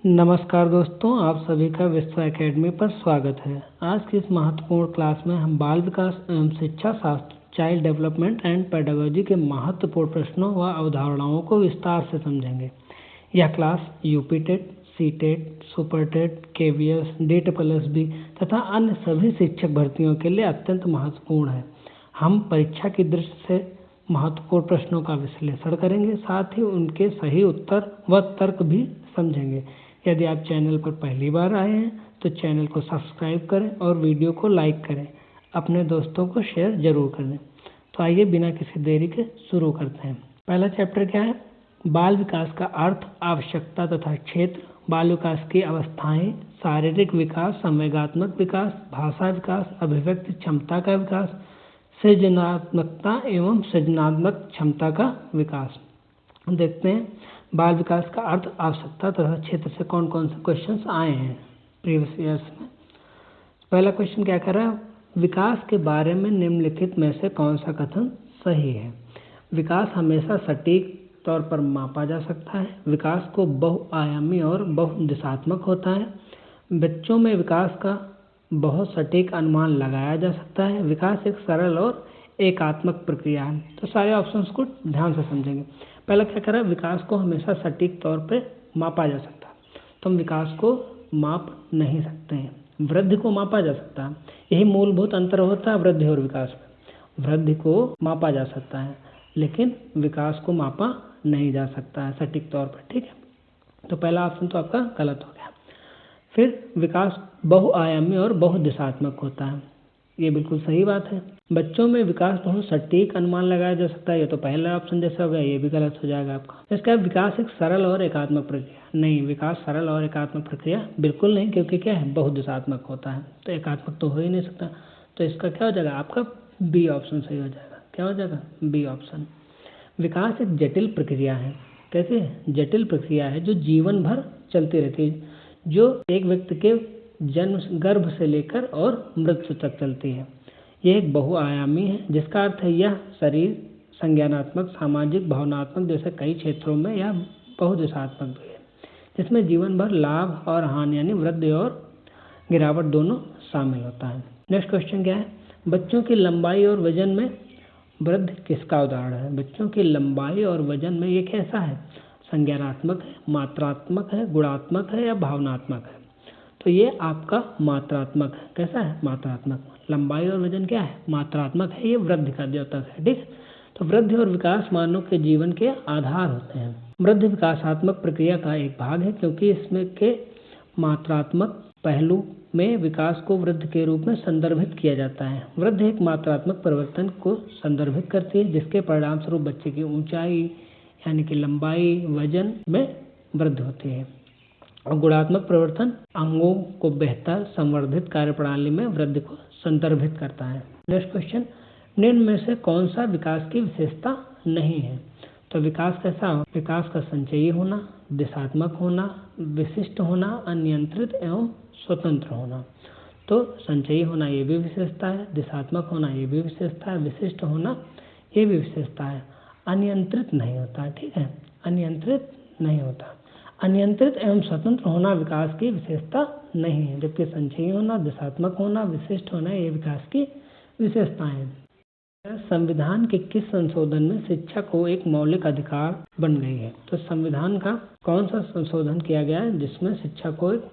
नमस्कार दोस्तों, आप सभी का विश्वा एकेडमी पर स्वागत है। आज की इस महत्वपूर्ण क्लास में हम बाल विकास एवं शिक्षा शास्त्र, चाइल्ड डेवलपमेंट एंड पेडागोजी के महत्वपूर्ण प्रश्नों व अवधारणाओं को विस्तार से समझेंगे। यह class UP TET, C TET, super TET, KVS, DSSB तथा अन्य सभी शिक्षक भर्तियों के लिए अत्यंत महत्वपूर्ण है। हम परीक्षा की दृष्टि से महत्वपूर्ण प्रश्नों का विश्लेषण करेंगे, साथ ही उनके सही उत्तर व तर्क भी समझेंगे। यदि आप चैनल पर पहली बार आए हैं तो चैनल को सब्सक्राइब करें और वीडियो को लाइक करें। अपने दोस्तों को शेयर जरूर करें। तो आइए बिना किसी देरी के शुरू करते हैं। पहला चैप्टर क्या है? बाल विकास का अर्थ, आवश्यकता तथा क्षेत्र, बाल विकास की अवस्थाएं, शारीरिक विकास, संवेगात्मक विकास, भाषा विकास, अभिव्यक्ति क्षमता का विकास, सृजनात्मकता एवं सृजनात्मक क्षमता का विकास। देखते हैं बाल विकास का अर्थ, आवश्यकता तथा क्षेत्र से कौन कौन से क्वेश्चंस आए हैं प्रीवियस ईयर्स में। पहला क्वेश्चन क्या कर रहा है? विकास के बारे में निम्नलिखित में से कौन सा कथन सही है? विकास हमेशा सटीक तौर पर मापा जा सकता है। विकास को बहुआयामी और बहुदिशात्मक होता है। बच्चों में विकास का बहुत सटीक अनुमान लगाया जा सकता है। विकास एक सरल और एकात्मक प्रक्रिया है। तो सारे ऑप्शंस को ध्यान से समझेंगे। पहला क्या करा? विकास को हमेशा सटीक तौर पे मापा जा सकता है। तो हम विकास को माप नहीं सकते हैं। वृद्धि को मापा जा सकता है। यही मूलभूत अंतर होता है वृद्धि और विकास में। वृद्धि को मापा जा सकता है लेकिन विकास को मापा नहीं जा सकता है सटीक तौर पर। ठीक है, तो पहला ऑप्शन तो आपका गलत हो गया। फिर विकास बहुआयामी और बहुदिशात्मक होता है, ये बिल्कुल सही बात है। बच्चों में विकास बहुत सटीक अनुमान लगाया जा सकता है, ये तो पहला ऑप्शन जैसा हो गया, ये भी गलत हो जाएगा आपका। इसका विकास एक सरल और एकात्मक प्रक्रिया नहीं, विकास सरल और एकात्मक प्रक्रिया बिल्कुल नहीं, क्योंकि क्या है, बहुदिशात्मक होता है, तो एकात्मक तो हो ही नहीं सकता। तो इसका क्या हो जाएगा? आपका बी ऑप्शन सही हो जाएगा। क्या हो जाएगा? B option. विकास एक जटिल प्रक्रिया है। कैसे? जटिल प्रक्रिया है जो जीवन भर चलती रहती है, जो एक व्यक्ति के जन्म गर्भ से लेकर और मृत्यु तक चलती है। यह एक बहुआयामी है, जिसका अर्थ है यह शरीर, संज्ञानात्मक, सामाजिक, भावनात्मक जैसे कई क्षेत्रों में यह बहुदिशात्मक भी है, जिसमें जीवन भर लाभ और हानि यानी वृद्धि और गिरावट दोनों शामिल होता है। नेक्स्ट क्वेश्चन क्या है? बच्चों की लंबाई और वजन में वृद्धि किसका उदाहरण है? बच्चों की लंबाई और वजन में ये कैसा है? संज्ञानात्मक है, मात्रात्मक है, गुणात्मक है या भावनात्मक है? तो ये आपका मात्रात्मक है। कैसा है? मात्रात्मक। लंबाई और वजन क्या है? मात्रात्मक है, ये वृद्धि का द्योतक है। ठीक, तो वृद्धि और विकास मानव के जीवन के आधार होते हैं। वृद्धि विकासात्मक प्रक्रिया का एक भाग है, क्योंकि इसमें के मात्रात्मक पहलू में विकास को वृद्धि के रूप में संदर्भित किया जाता है। वृद्धि एक मात्रात्मक परिवर्तन को संदर्भित करती है, जिसके परिणाम स्वरूप बच्चे की ऊंचाई यानी कि लंबाई, वजन में वृद्धि होती है। और गुणात्मक परिवर्तन अंगों को बेहतर संवर्धित कार्यप्रणाली में वृद्धि को संदर्भित करता है। नेक्स्ट क्वेश्चन, निम्न में से कौन सा विकास की विशेषता नहीं है? तो विकास कैसा हो? विकास का संचयी होना, दिशात्मक होना, विशिष्ट होना, अनियंत्रित एवं स्वतंत्र होना। तो संचयी होना ये भी विशेषता है, दिशात्मक होना ये भी विशेषता है, विशिष्ट होना ये भी विशेषता है। अनियंत्रित नहीं होता है। ठीक है, अनियंत्रित नहीं होता। अनियंत्रित एवं स्वतंत्र होना विकास की विशेषता नहीं है, जबकि संचयी होना, दिशात्मक होना, विशिष्ट होना ये विकास की विशेषताएं हैं। संविधान के किस संशोधन में शिक्षा को एक मौलिक अधिकार बन गई है? तो संविधान का कौन सा संशोधन किया गया है जिसमें शिक्षा को एक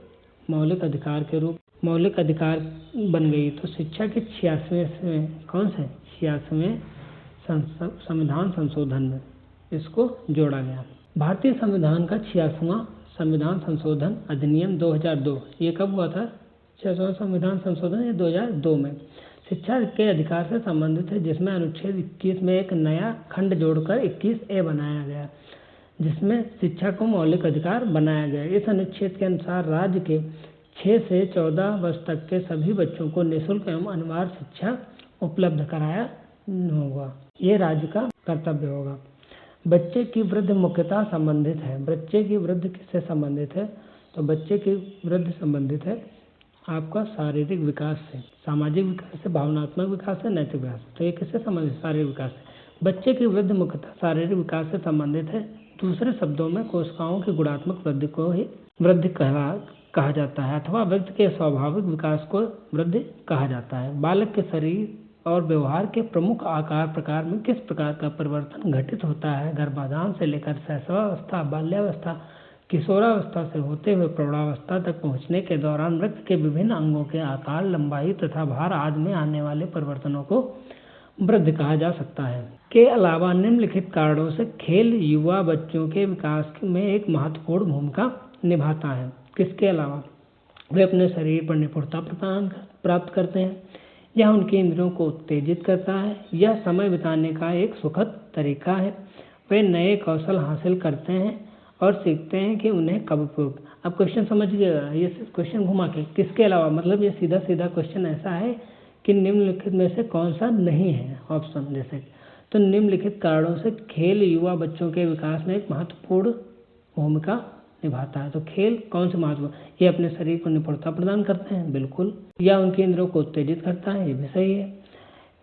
मौलिक अधिकार के रूप मौलिक अधिकार बन गई? तो शिक्षा के 86वें कौन से 86वें संविधान संशोधन में इसको जोड़ा गया। भारतीय संविधान का 86वां संविधान संशोधन अधिनियम 2002, ये कब हुआ था? 86वां संविधान संशोधन ये 2002 में शिक्षा के अधिकार से संबंधित है, जिसमें अनुच्छेद 21 में एक नया खंड जोड़कर 21A बनाया गया, जिसमें शिक्षा को मौलिक अधिकार बनाया गया। इस अनुच्छेद के अनुसार राज्य के 6 से 14 वर्ष तक के सभी बच्चों को निःशुल्क एवं अनिवार्य शिक्षा उपलब्ध कराया होगा, ये राज्य का कर्तव्य होगा। बच्चे की वृद्धि मुख्यतः संबंधित है। बच्चे की वृद्धि किससे संबंधित है? तो बच्चे की वृद्धि संबंधित है आपका शारीरिक विकास से, सामाजिक विकास से, भावनात्मक विकास से, नैतिक विकास से। तो ये किससे संबंधित? शारीरिक विकास से। बच्चे की वृद्धि मुख्यतः शारीरिक विकास से संबंधित है। दूसरे शब्दों में कोशिकाओं की गुणात्मक वृद्धि को ही वृद्धि कहा जाता है अथवा व्यक्ति के स्वाभाविक विकास को वृद्धि कहा जाता है। बालक के शरीर और व्यवहार के प्रमुख आकार प्रकार में किस प्रकार का परिवर्तन घटित होता है? गर्भाधान से लेकर शैशवावस्था, बाल्यावस्था, किशोरावस्था से होते हुए प्रौढ़ावस्था तक पहुंचने के दौरान व्यक्ति के विभिन्न अंगों के आकार, लंबाई तथा भार आदि में आने वाले परिवर्तनों को वृद्धि कहा जा सकता है। के अलावा निम्नलिखित कारणों से खेल युवा बच्चों के विकास में एक महत्वपूर्ण भूमिका निभाता है। किसके अलावा? वे अपने शरीर पर निपुणता प्राप्त करते हैं, यह उनकी इंद्रियों को उत्तेजित करता है, यह समय बिताने का एक सुखद तरीका है, वे नए कौशल हासिल करते हैं और सीखते हैं कि उन्हें कब उपयोग। अब क्वेश्चन समझिएगा, ये क्वेश्चन घुमा के किसके अलावा मतलब ये सीधा सीधा क्वेश्चन ऐसा है कि निम्नलिखित में से कौन सा नहीं है ऑप्शन। जैसे तो निम्नलिखित कारणों से खेल युवा बच्चों के विकास में एक महत्वपूर्ण भूमिका निभाता है। तो खेल कौन से महत्वपूर्ण? ये अपने शरीर को निपुणता प्रदान करते हैं, बिल्कुल। या उनकी इंद्रियों को उत्तेजित करता है, ये भी सही है।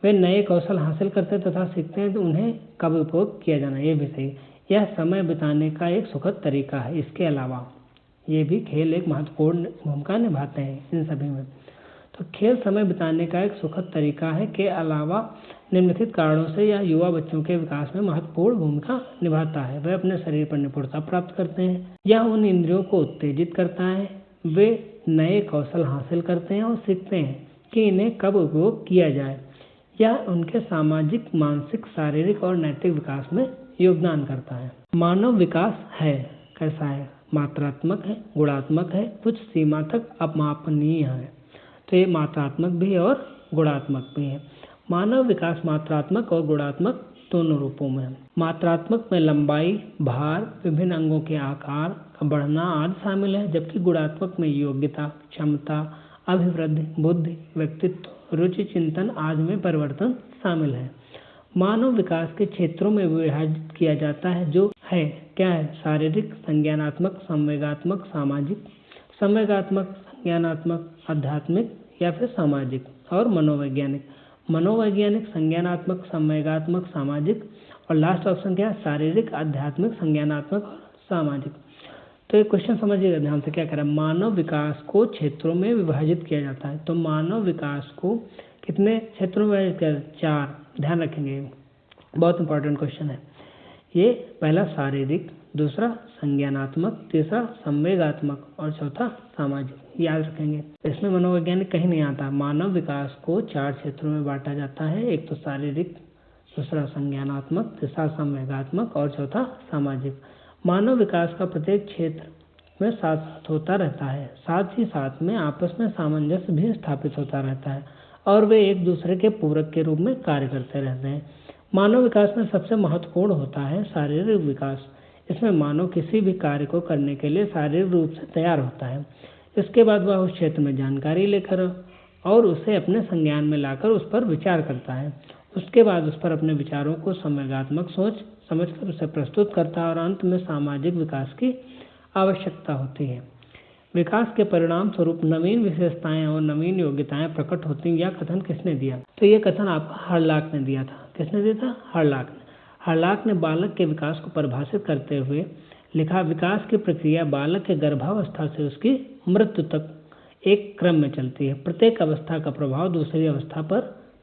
वे नए कौशल हासिल करते तथा सीखते हैं तो उन्हें कब उपयोग किया जाना, ये भी सही है। यह समय बिताने का एक सुखद तरीका है। इसके अलावा ये भी खेल एक महत्वपूर्ण भूमिका निभाते हैं इन सभी में। तो खेल समय बिताने का एक सुखद तरीका है के अलावा निम्नलिखित कारणों से यह युवा बच्चों के विकास में महत्वपूर्ण भूमिका निभाता है। वे अपने शरीर पर निपुणता प्राप्त करते हैं, यह उन इंद्रियों को उत्तेजित करता है, वे नए कौशल हासिल करते हैं और सीखते हैं कि इन्हें कब उपयोग किया जाए। यह उनके सामाजिक, मानसिक, शारीरिक और नैतिक विकास में योगदान करता है। मानव विकास है कैसा है? मात्रात्मक है, गुणात्मक है, कुछ सीमा तक अमापनीय है। तो ये मात्रात्मक भी है और गुणात्मक भी है। मानव विकास मात्रात्मक और गुणात्मक दोनों रूपों में है। मात्रात्मक में लंबाई, भार, विभिन्न अंगों के आकार का बढ़ना आदि शामिल है, जबकि गुणात्मक में योग्यता, क्षमता, अभिवृद्धि, बुद्धि, व्यक्तित्व, रुचि, चिंतन आदि में परिवर्तन शामिल है। मानव विकास के क्षेत्रों में विभाजित किया जाता है जो है क्या है? शारीरिक, संज्ञानात्मक, संवेगात्मक, सामाजिक। संवेगात्मक, संज्ञानात्मक, आध्यात्मिक या फिर सामाजिक और मनोवैज्ञानिक। मनोवैज्ञानिक, संज्ञानात्मक, संवेगात्मक, सामाजिक और लास्ट ऑप्शन क्या है? शारीरिक, आध्यात्मिक, संज्ञानात्मक और सामाजिक। तो एक क्वेश्चन समझिएगा ध्यान से, क्या कह रहा है? मानव विकास को क्षेत्रों में विभाजित किया जाता है। तो मानव विकास को कितने क्षेत्रों में विभाजित किया? 4। ध्यान रखेंगे, बहुत इंपॉर्टेंट क्वेश्चन है ये। पहला शारीरिक, दूसरा संज्ञानात्मक, तीसरा संवेगात्मक और चौथा सामाजिक। याद रखेंगे, इसमें मनोवैज्ञानिक कहीं नहीं आता। मानव विकास को 4 क्षेत्रों में बांटा जाता है, एक तो शारीरिक, दूसरा संज्ञानात्मक, तीसरा संवेगात्मक और चौथा सामाजिक। मानव विकास का प्रत्येक क्षेत्र में साथ साथ होता रहता है, साथ ही साथ में आपस में सामंजस्य भी स्थापित होता रहता है और वे एक दूसरे के पूरक के रूप में कार्य करते रहते हैं। मानव विकास में सबसे महत्वपूर्ण होता है शारीरिक विकास। इसमें मानव किसी भी कार्य को करने के लिए शारीरिक रूप से तैयार होता है। इसके बाद वह उस क्षेत्र में जानकारी लेकर और उसे अपने संज्ञान में लाकर उस पर विचार करता है। उसके बाद उस पर अपने विचारों को संवेगात्मक सोच समझकर उसे प्रस्तुत करता है और अंत में सामाजिक विकास की आवश्यकता होती है। विकास के परिणाम स्वरूप नवीन विशेषताएं और नवीन योग्यताएं प्रकट होती हैं। यह कथन किसने दिया? तो ये कथन आपका हर्लॉक ने दिया था। किसने दिया था? हर्लॉक ने। हर्लॉक ने बालक के विकास को परिभाषित करते हुए लिखा, विकास की प्रक्रिया बालक के गर्भावस्था से उसकी मृत्यु तक एक क्रम में चलती है। प्रत्येक अवस्था का प्रभाव दूसरी अवस्था पर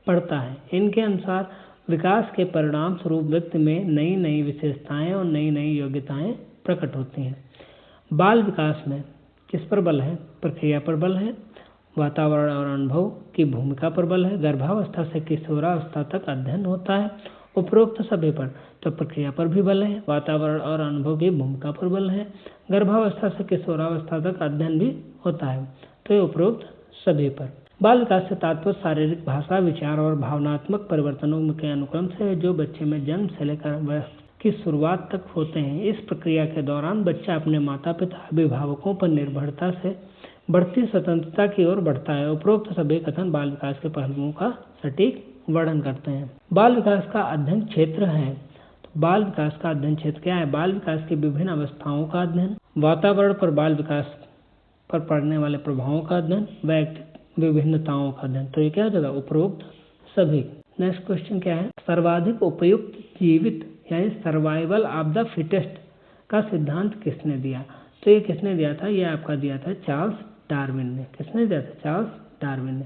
पड़ता है। इनके अनुसार विकास के परिणाम स्वरूप व्यक्ति में नई नई विशेषताएं और नई नई योग्यताएं प्रकट होती हैं। बाल विकास में किस पर बल है? प्रक्रिया पर बल है, वातावरण और अनुभव की भूमिका पर बल है, गर्भावस्था से किशोरावस्था तक अध्ययन होता है। उपरोक्त सभी पर तो प्रक्रिया पर भी बल है, वातावरण और अनुभव की भूमिका पर बल है, गर्भावस्था से किशोरावस्था तक अध्ययन भी होता है। तो ये उपरोक्त सभी पर। बाल विकास से तात्पर्य शारीरिक, भाषा, विचार और भावनात्मक परिवर्तनों के अनुक्रम से जो बच्चे में जन्म से लेकर वयस्क की शुरुआत तक होते हैं। इस प्रक्रिया के दौरान बच्चा अपने माता पिता, अभिभावकों पर निर्भरता से बढ़ती स्वतंत्रता की ओर बढ़ता है। उपरोक्त सभी कथन बाल विकास के पहलुओं का सटीक वर्णन करते हैं। बाल विकास का अध्ययन क्षेत्र है। तो बाल विकास का अध्ययन क्षेत्र क्या है? बाल विकास की विभिन्न अवस्थाओं का अध्ययन, वातावरण पर बाल विकास पर पड़ने वाले प्रभावों का अध्ययन, व्यक्तिगत विभिन्नताओं का अध्ययन। तो ये क्या हो जाएगा? उपरोक्त सभी। नेक्स्ट क्वेश्चन क्या है? सर्वाधिक उपयुक्त जीवित यानी सर्वाइवल ऑफ द फिटेस्ट का सिद्धांत किसने दिया? तो ये किसने दिया था? ये आपका दिया था चार्ल्स डार्विन ने। किसने दिया था? चार्ल्स डार्विन ने।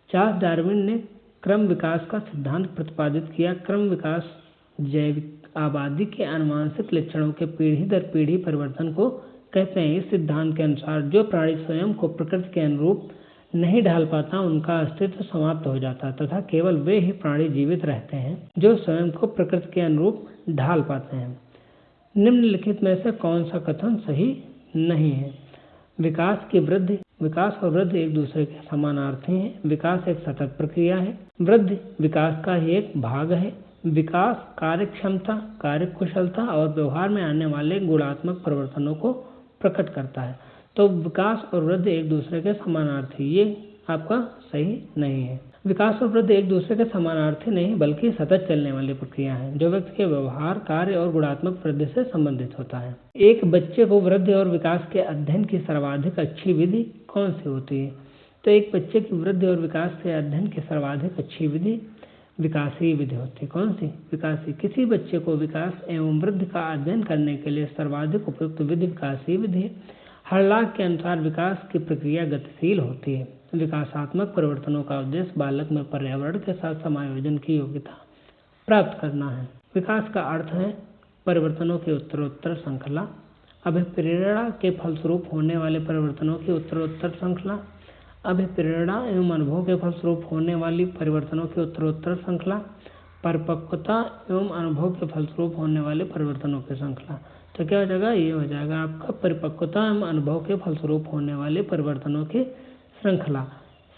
चार्ल्स डार्विन ने क्रम विकास का सिद्धांत प्रतिपादित किया। क्रम विकास जैविक आबादी के आनुवंशिक लक्षणों के पीढ़ी दर पीढ़ी परिवर्तन को कहते हैं। इस सिद्धांत के अनुसार जो प्राणी स्वयं को प्रकृति के अनुरूप नहीं ढाल पाता उनका अस्तित्व समाप्त हो जाता तथा केवल वे ही प्राणी जीवित रहते हैं जो स्वयं को प्रकृति के अनुरूप ढाल पाते हैं। निम्नलिखित में से कौन सा कथन सही नहीं है? विकास और वृद्धि एक दूसरे के समानार्थी हैं। विकास एक सतत प्रक्रिया है। वृद्धि विकास का ही एक भाग है। विकास कार्यक्षमता, कार्यकुशलता और व्यवहार में आने वाले गुणात्मक परिवर्तनों को प्रकट करता है। तो विकास और वृद्धि एक दूसरे के समानार्थी, ये आपका सही नहीं है। विकास और वृद्धि एक दूसरे के समानार्थी नहीं बल्कि सतत चलने वाली प्रक्रिया है जो व्यक्ति के व्यवहार, कार्य और गुणात्मक वृद्धि से संबंधित होता है। एक बच्चे को वृद्धि और विकास के अध्ययन की सर्वाधिक अच्छी विधि कौन सी होती है? तो एक बच्चे की वृद्धि और विकास के अध्ययन की सर्वाधिक अच्छी विधि विकासीय विधि होती है। कौन सी? विकासीय। किसी बच्चे को विकास एवं वृद्धि का अध्ययन करने के लिए सर्वाधिक उपयुक्त विधि विकासीय विधि है। हर्लाक के अनुसार विकास की प्रक्रिया गतिशील होती है। विकासात्मक परिवर्तनों का उद्देश्य बालक में पर्यावरण के साथ समायोजन की योग्यता प्राप्त करना है। विकास का अर्थ है परिवर्तनों की उत्तरोत्तर श्रृंखला, अभिप्रेरणा के फलस्वरूप होने वाले परिवर्तनों की उत्तरोत्तर श्रृंखला, अभिप्रेरणा एवं अनुभव के फलस्वरूप होने वाली परिवर्तनों की उत्तरोत्तर श्रृंखला, परिपक्वता एवं अनुभव के फलस्वरूप होने वाले परिवर्तनों की श्रृंखला। तो क्या हो जाएगा? ये हो जाएगा आपका परिपक्वता एवं अनुभव के फलस्वरूप होने वाले परिवर्तनों की श्रृंखला।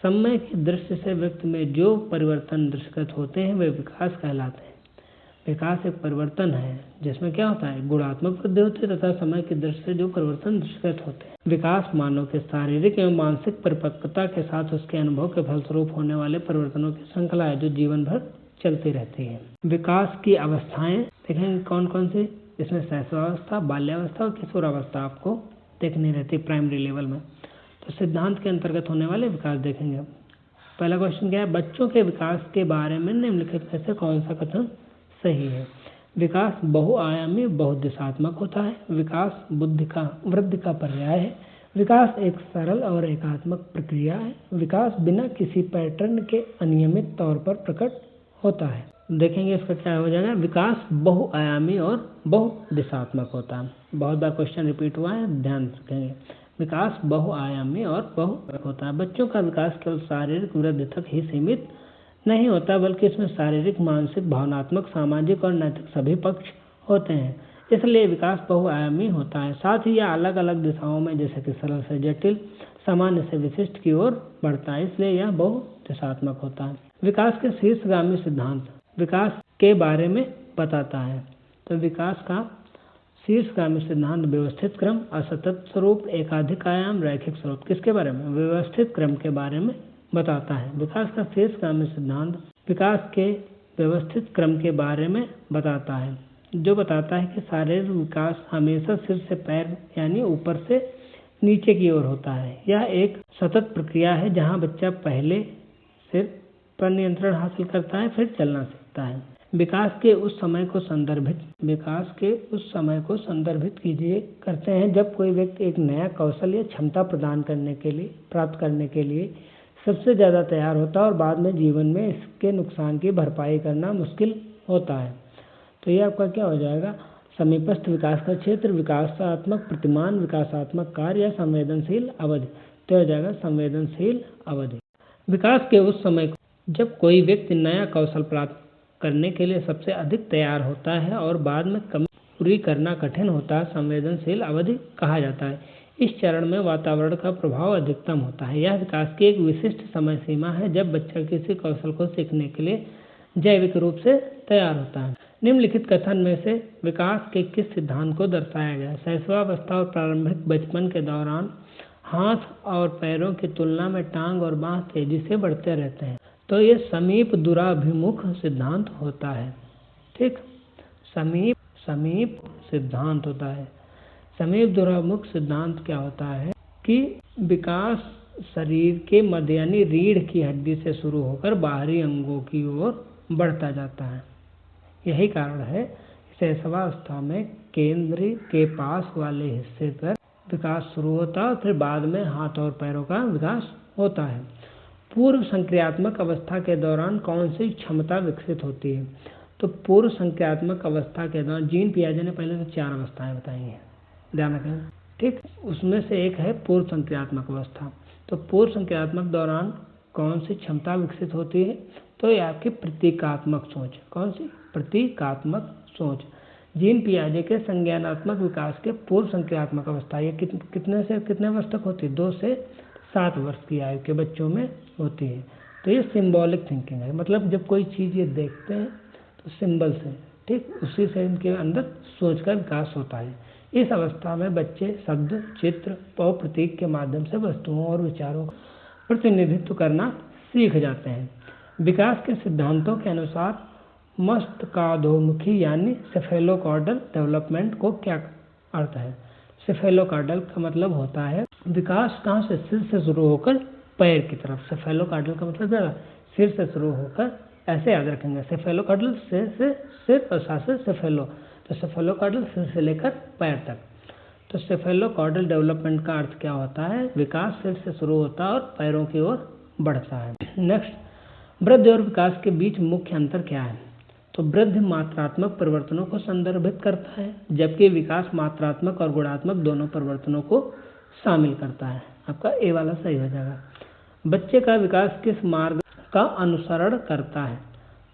समय की दृष्टि से व्यक्ति में जो परिवर्तन दृष्टिगत होते हैं वे विकास कहलाते हैं। विकास एक परिवर्तन है जिसमें क्या होता है? गुणात्मक वृद्धि होती है तथा समय की दृष्टि से जो परिवर्तन दृष्टिगत होते हैं। विकास मानव के शारीरिक एवं मानसिक परिपक्वता के साथ उसके अनुभव के फलस्वरूप होने वाले परिवर्तनों की श्रृंखला है जो जीवन भर चलती रहती है। विकास की अवस्थाएं देखेंगे कौन कौन सी? इसमें शैशवावस्था, बाल्यावस्था और किशोरावस्था आपको देखनी रहती है प्राइमरी लेवल में। तो सिद्धांत के अंतर्गत होने वाले विकास देखेंगे। पहला क्वेश्चन क्या है? बच्चों के विकास के बारे में निम्नलिखित में से कौन सा कथन सही है? विकास बहुआयामी बहुदिशात्मक होता है। विकास वृद्धि का पर्याय है। विकास एक सरल और एकात्मक प्रक्रिया है। विकास बिना किसी पैटर्न के अनियमित तौर पर प्रकट होता है। देखेंगे इसका क्या हो जाएगा? विकास बहुआयामी और बहुदिशात्मक होता है। बहुत बार क्वेश्चन रिपीट हुआ है, ध्यान रखेंगे। विकास बहुआयामी और बहु होता है। बच्चों का विकास केवल शारीरिक वृद्धि तक ही सीमित नहीं होता बल्कि इसमें शारीरिक, मानसिक, भावनात्मक, सामाजिक और नैतिक सभी पक्ष होते हैं। इसलिए विकास बहुआयामी होता है। साथ ही यह अलग अलग दिशाओं में जैसे कि सरल से जटिल, सामान्य से विशिष्ट की ओर बढ़ता है, इसलिए यह बहुदिशात्मक होता है। विकास के शीर्षगामी सिद्धांत विकास के बारे में बताता है। तो विकास का शीर्षगामी सिद्धांत व्यवस्थित क्रम, असतत स्वरूप, एकाधिक आयाम, रैखिक स्वरूप किसके बारे में? व्यवस्थित क्रम के बारे में बताता है। विकास का शीर्षगामी सिद्धांत विकास के व्यवस्थित क्रम के बारे में बताता है, जो बताता है कि शारीरिक विकास हमेशा सिर से पैर यानी ऊपर से नीचे की ओर होता है। यह एक सतत प्रक्रिया है जहाँ बच्चा पहले सिर पर नियंत्रण हासिल करता है, फिर चलना सीखता है। विकास के उस समय को संदर्भित कीजिए करते हैं जब कोई व्यक्ति एक नया कौशल या क्षमता प्राप्त करने के लिए सबसे ज़्यादा तैयार होता है और बाद में जीवन में इसके नुकसान की भरपाई करना मुश्किल होता है। तो ये आपका क्या हो जाएगा? समीपस्थ विकास का क्षेत्र, विकासात्मक प्रतिमान, विकासात्मक कार्य या संवेदनशील अवधि। तो हो जाएगा संवेदनशील अवधि। विकास के उस समय जब कोई व्यक्ति नया कौशल प्राप्त करने के लिए सबसे अधिक तैयार होता है और बाद में पूरी करना कठिन होता है, संवेदनशील अवधि कहा जाता है। इस चरण में वातावरण का प्रभाव अधिकतम होता है। यह विकास की एक विशिष्ट समय सीमा है जब बच्चा किसी कौशल को सीखने के लिए जैविक रूप से तैयार होता है। निम्नलिखित कथन में से विकास के किस सिद्धांत को दर्शाया गया? शैशवावस्था और प्रारंभिक बचपन के दौरान हाथ और पैरों की तुलना में टांग और बांह तेजी से बढ़ते रहते हैं, तो ये समीप दूराभिमुख सिद्धांत होता है। ठीक, समीप सिद्धांत होता है। समीप दूराभिमुख सिद्धांत क्या होता है कि विकास शरीर के मध्य यानी रीढ़ की हड्डी से शुरू होकर बाहरी अंगों की ओर बढ़ता जाता है। यही कारण है शैशवावस्था में केंद्र के पास वाले हिस्से पर विकास शुरू होता है और फिर बाद में हाथ और पैरों का विकास होता है। पूर्व संक्रियात्मक अवस्था के दौरान कौन सी क्षमता विकसित होती है? तो पूर्व संक्रियात्मक अवस्था के दौरान जीन पियाजे ने पहले तो 4 अवस्थाएं बताई हैं, ध्यान रखें, ठीक। उसमें से एक है पूर्व संक्रियात्मक अवस्था। तो पूर्व संक्रियात्मक दौरान कौन सी क्षमता विकसित होती है? तो ये आपकी प्रतीकात्मक सोच। कौन सी? प्रतीकात्मक सोच। जीन पियाजे के संज्ञानात्मक विकास के पूर्व संक्रियात्मक अवस्था ये कितने से कितने वर्ष तक होती है? 2 से 7 वर्ष की आयु के बच्चों में होती है। तो ये सिंबॉलिक थिंकिंग है, मतलब जब कोई चीज़ ये देखते हैं तो सिंबल से, ठीक, उसी से इनके अंदर सोच का विकास होता है। इस अवस्था में बच्चे शब्द, चित्र और प्रतीक के माध्यम से वस्तुओं और विचारों का प्रतिनिधित्व करना सीख जाते हैं। विकास के सिद्धांतों के अनुसार मस्तिष्काधोमुखी यानी सेफेलोकॉर्डल डेवलपमेंट को क्या अर्थ है? सेफेलोकॉर्डल का मतलब होता है विकास कहाँ से? सिर से शुरू होकर पैर की तरफ। सेफेलोकॉर्डल का मतलब क्या? सिर से शुरू होकर, ऐसे याद रखेंगे, सेफेलोकॉर्डल सिर और सा से सेफेलो, तो सेफेलोकॉर्डल सिर से लेकर पैर तक। तो सेफेलोकॉर्डल डेवलपमेंट का अर्थ क्या होता है? विकास सिर से शुरू होता है और पैरों की ओर बढ़ता है। नेक्स्ट, वृद्धि और विकास के बीच मुख्य अंतर क्या है? तो वृद्धि मात्रात्मक परिवर्तनों को संदर्भित करता है, जबकि विकास मात्रात्मक और गुणात्मक दोनों परिवर्तनों को शामिल करता है। आपका ए वाला सही हो जाएगा। बच्चे का विकास किस मार्ग का अनुसरण करता है?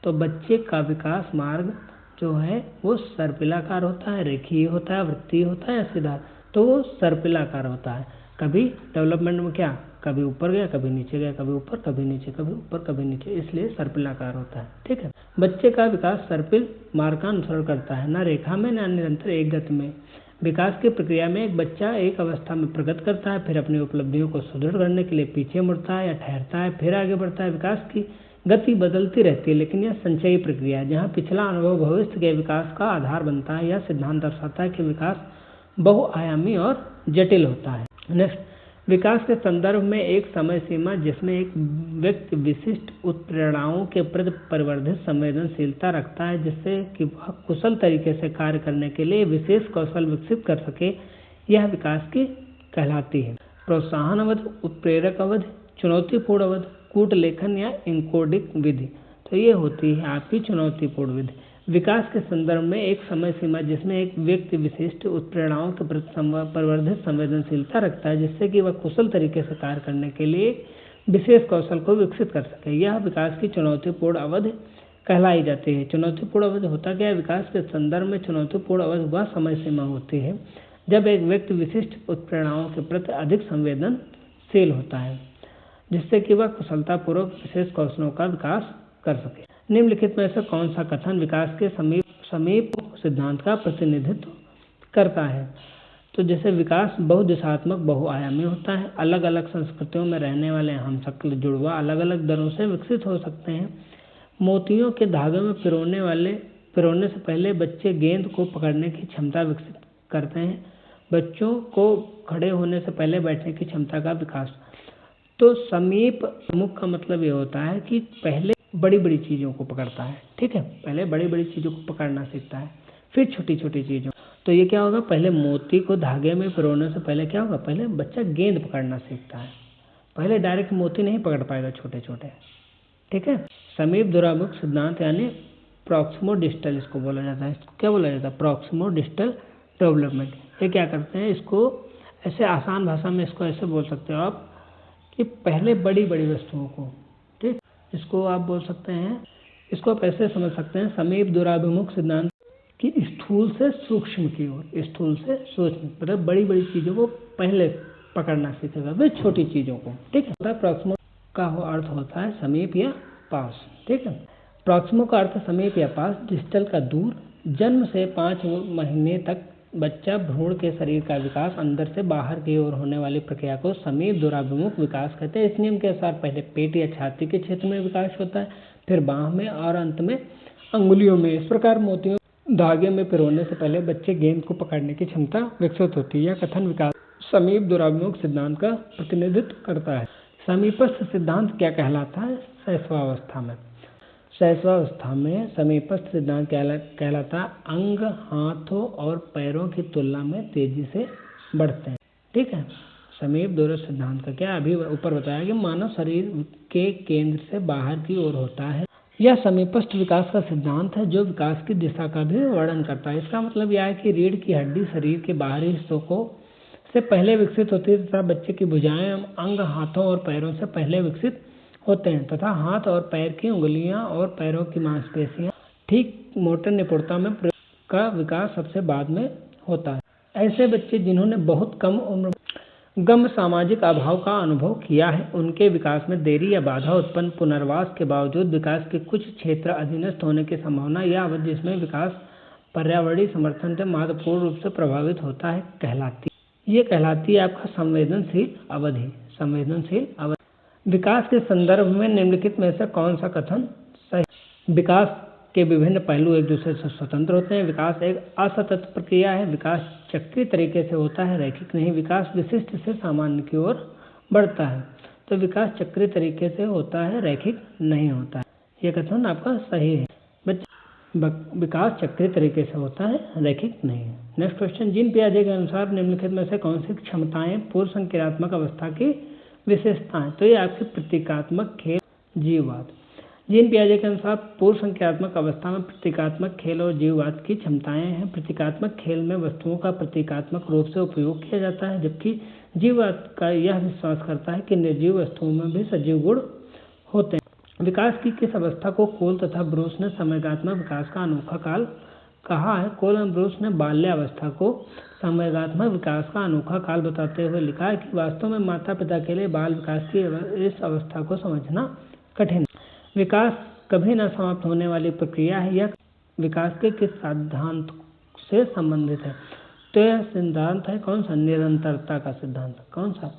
तो बच्चे का विकास मार्ग जो है वो सर्पिलाकार होता है, रेखीय होता है, वृत्तीय होता है या सीधा? तो वो सर्पिलाकार होता है। कभी डेवलपमेंट में क्या, कभी ऊपर गया, कभी नीचे गया, कभी ऊपर, कभी नीचे, कभी ऊपर, कभी नीचे, इसलिए सर्पिलाकार होता है, ठीक है। बच्चे का विकास सर्पिल मार्ग का अनुसरण करता है, न रेखा में न निरंतर एक गति में। विकास की प्रक्रिया में एक बच्चा एक अवस्था में प्रगति करता है, फिर अपनी उपलब्धियों को सुदृढ़ करने के लिए पीछे मुड़ता है या ठहरता है, फिर आगे बढ़ता है। विकास की गति बदलती रहती है, लेकिन यह संचयी प्रक्रिया है जहाँ पिछला अनुभव भविष्य के विकास का आधार बनता है। यह सिद्धांत दर्शाता है कि विकास बहुआयामी और जटिल होता है। नेक्स्ट, विकास के संदर्भ में एक समय सीमा जिसमें एक व्यक्ति विशिष्ट उत्प्रेरणाओं के प्रति परिवर्धित संवेदनशीलता रखता है, जिससे कि वह कुशल तरीके से कार्य करने के लिए विशेष कौशल विकसित कर सके, यह विकास की कहलाती है। प्रोत्साहन अवधि, उत्प्रेरक अवधि, चुनौतीपूर्ण अवधि, कूट लेखन या इनकोडिंग विधि, तो ये होती है आपकी चुनौतीपूर्ण विधि। विकास के संदर्भ में एक समय सीमा जिसमें एक व्यक्ति विशिष्ट उत्प्रेरणाओं के प्रति परिवर्धित संवेदनशीलता रखता है, जिससे कि वह कुशल तरीके से कार्य करने के लिए विशेष कौशल को विकसित कर सके, यह विकास की चुनौतीपूर्ण अवधि कहलाई जाती है। चुनौतीपूर्ण अवधि होता क्या है? विकास के संदर्भ में चुनौतीपूर्ण अवधि वह समय सीमा होती है जब एक व्यक्ति विशिष्ट उत्प्रेरणाओं के प्रति अधिक संवेदनशील होता है, जिससे कि वह कुशलतापूर्वक विशेष कौशलों का विकास कर सके। निम्नलिखित में से कौन सा कथन विकास के समीप सिद्धांत का प्रतिनिधित्व करता है? तो जैसे विकास बहुदिशात्मक बहुआयामी होता है। अलग अलग संस्कृतियों में रहने वाले हमशक्ल जुड़वा अलग अलग दरों से विकसित हो सकते हैं। मोतियों के धागे में पिरोने से पहले बच्चे गेंद को पकड़ने की क्षमता विकसित करते हैं। बच्चों को खड़े होने से पहले बैठने की क्षमता का विकास। तो समीप मुख का मतलब ये होता है कि पहले बड़ी बड़ी चीज़ों को पकड़ता है, ठीक है, पहले बड़ी बड़ी चीज़ों को पकड़ना सीखता है, फिर छोटी छोटी चीज़ों। तो ये क्या होगा? पहले मोती को धागे में पिरोने से पहले क्या होगा? पहले बच्चा गेंद पकड़ना सीखता है, पहले डायरेक्ट मोती नहीं पकड़ पाएगा, छोटे छोटे, ठीक है। समीप दूरामुख सिद्धांत यानी प्रॉक्सिमो डिस्टल इसको बोला जाता है। क्या बोला जाता है? Proximo distal development. ये क्या करते हैं? इसको ऐसे आसान भाषा में इसको ऐसे बोल सकते हो आप कि पहले बड़ी बड़ी वस्तुओं को, ठीक, इसको आप बोल सकते हैं, इसको आप ऐसे समझ सकते हैं समीप दूराभिमुख सिद्धांत कि स्थूल से सूक्ष्म की ओर, स्थूल से सूक्ष्म, मतलब बड़ी बड़ी चीज़ों को पहले पकड़ना सीखेगा, फिर छोटी चीज़ों को, ठीक है। प्रॉक्सिमो का अर्थ होता है समीप या पास, ठीक है। प्रॉक्सिमो का अर्थ समीप या पास, डिस्टल का दूर। जन्म से 5 महीने तक बच्चा भ्रूण के शरीर का विकास अंदर से बाहर की ओर होने वाली प्रक्रिया को समीप दूराभिमुख विकास कहते हैं। इस नियम के अनुसार पहले पेट या छाती के क्षेत्र में विकास होता है, फिर बाह में और अंत में अंगुलियों में। इस प्रकार मोतियों धागे में पिरोने से पहले बच्चे गेंद को पकड़ने की क्षमता विकसित होती है। यह कथन विकास समीप दूराभिमुख सिद्धांत का प्रतिनिधित्व करता है। समीपस्थ सिद्धांत क्या कहलाता है? शैशवावस्था में। शैशवावस्था में समीपस्थ सिद्धांत कहलाता है अंग हाथों और पैरों की तुलना में तेजी से बढ़ते हैं, ठीक है। समीप दूरस्थ सिद्धांत का क्या अभी ऊपर बताया कि मानव शरीर के केंद्र से बाहर की ओर होता है। यह समीपस्थ विकास का सिद्धांत है जो विकास की दिशा का भी वर्णन करता है। इसका मतलब यह है कि रीढ़ की हड्डी शरीर के बाहरी हिस्सों को से पहले विकसित होती है तथा बच्चे की भुजाएं अंग हाथों और पैरों से पहले विकसित होते हैं तथा हाथ और पैर की उंगलियां और पैरों की मांसपेशियां ठीक मोटर निपुणता में का विकास सबसे बाद में होता है। ऐसे बच्चे जिन्होंने बहुत कम उम्र गम सामाजिक अभाव का अनुभव किया है उनके विकास में देरी या बाधा उत्पन्न पुनर्वास के बावजूद विकास के कुछ क्षेत्र अधीनस्थ होने की संभावना या अवधि जिसमें विकास पर्यावरणीय समर्थन से महत्वपूर्ण रूप से प्रभावित होता है कहलाती है आपका संवेदनशील अवधि। विकास के संदर्भ में निम्नलिखित में से कौन सा कथन सही? विकास के विभिन्न पहलू एक दूसरे से स्वतंत्र होते हैं। विकास एक असतत प्रक्रिया है। विकास चक्रीय तरीके से होता है, रैखिक नहीं। विकास विशिष्ट से सामान्य की ओर बढ़ता है। तो विकास चक्रीय तरीके से होता है, रैखिक नहीं होता है। यह कथन आपका सही है। विकास चक्रीय तरीके से होता है, रैखिक नहीं है। नेक्स्ट क्वेश्चन, जीन पियाजे के अनुसार निम्नलिखित में से कौन सी क्षमताएं पूर्व संक्रियात्मक अवस्था की विशेषताएं? तो ये आपकी प्रतीकात्मक खेल जीववाद। जीन पियाजे के अनुसार पूर्व संक्रियात्मक अवस्था में प्रतीकात्मक खेल और जीववाद की क्षमताएं हैं। प्रतीकात्मक खेल में वस्तुओं का प्रतीकात्मक रूप से उपयोग किया जाता है, जबकि जीववाद का यह विश्वास करता है कि निर्जीव वस्तुओं में भी सजीव गुण होते हैं। विकास की किस अवस्था को कोल तथा ब्रूस ने संवेगात्मक विकास का अनोखा काल कहा है? कोल और ब्रूस ने बाल्यावस्था को संवेगात्मक विकास का अनोखा काल बताते हुए लिखा है कि वास्तव में माता पिता के लिए बाल विकास की इस अवस्था को समझना कठिन है। विकास कभी न समाप्त होने वाली प्रक्रिया है। यह विकास के किस सिद्धांत से संबंधित है? तो यह सिद्धांत है कौन सा? निरंतरता का सिद्धांत। कौन सा?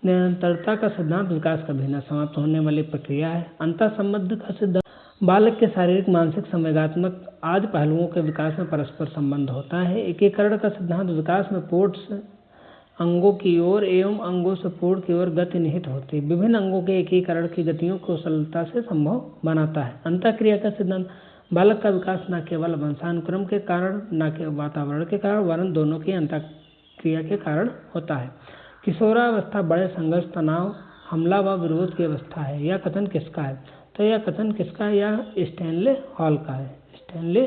निरंतरता का सिद्धांत विकास कभी न समाप्त होने वाली प्रक्रिया है। अंतःसंबंध का सिद्धांत बालक के शारीरिक, मानसिक, संवेगात्मक आदि पहलुओं के विकास में परस्पर संबंध होता है। एकीकरण का सिद्धांत विकास में पूर्ण से अंगों की ओर एवं अंगों से पूर्ण की ओर गति निहित होती है। विभिन्न अंगों के एकीकरण की गतियों को सरलता से संभव बनाता है। अंतःक्रिया का सिद्धांत बालक का विकास न केवल वंशानुक्रम के कारण, न केवल वातावरण के कारण, वरन दोनों की अंतःक्रिया के कारण होता है। किशोरावस्था बड़े संघर्ष, तनाव, हमला व विरोध की अवस्था है। यह कथन किसका है? तो यह कथन किसका है? यह स्टैनले हॉल का है। स्टैनले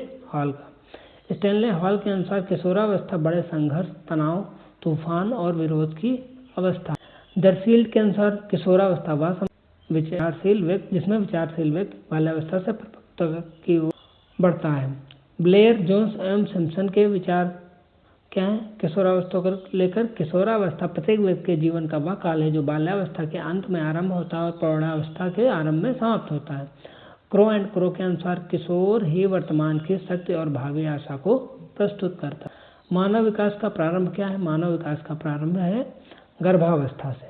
हॉल के अनुसार किशोरावस्था बड़े संघर्ष, तनाव, तूफान और विरोध की अवस्था। दरसील्ड के अनुसार किशोरावस्था वह विचारशील व्यक्ति जिसमें विचारशील व्यक्ति बाल्यावस्था से परिपक्वता की ओर बढ़ता है। ब्लेयर, जोन्स एवं सिम्पसन के विचार क्या है किशोरावस्था को लेकर? किशोरावस्था प्रत्येक व्यक्ति के जीवन का वह काल है जो बाल्यावस्था के अंत में आरंभ होता है और प्रौढ़ावस्था के आरंभ में समाप्त होता है। क्रो एंड क्रो के अनुसार किशोर ही वर्तमान की सत्य और भावी आशा को प्रस्तुत करता है। मानव विकास का प्रारंभ क्या है? मानव विकास का प्रारंभ है गर्भावस्था से।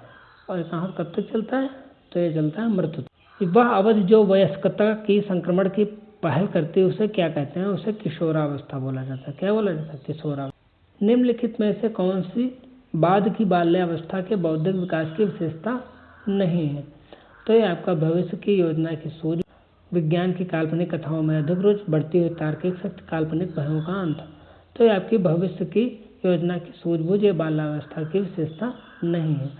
और कहाँ कब तक चलता है? तो ये चलता है मृत्यु तक। वह अवधि जो वयस्कता की संक्रमण की पहल करती है उसे क्या कहते हैं? उसे किशोरावस्था बोला जाता है। क्या बोला जाता है? किशोरावस्था। निम्नलिखित में से कौन सी बाद की बाल्यावस्था के बौद्धिक विकास की विशेषता नहीं है? तो ये आपका भविष्य की योजना की सूझ, विज्ञान की काल्पनिक कथाओं में अधिक रुचि, बढ़ती हुई तार्किक शक्ति, काल्पनिक भयों का अंत। तो ये आपकी भविष्य की योजना की सूझबूझ ये बाल्यावस्था की विशेषता नहीं है।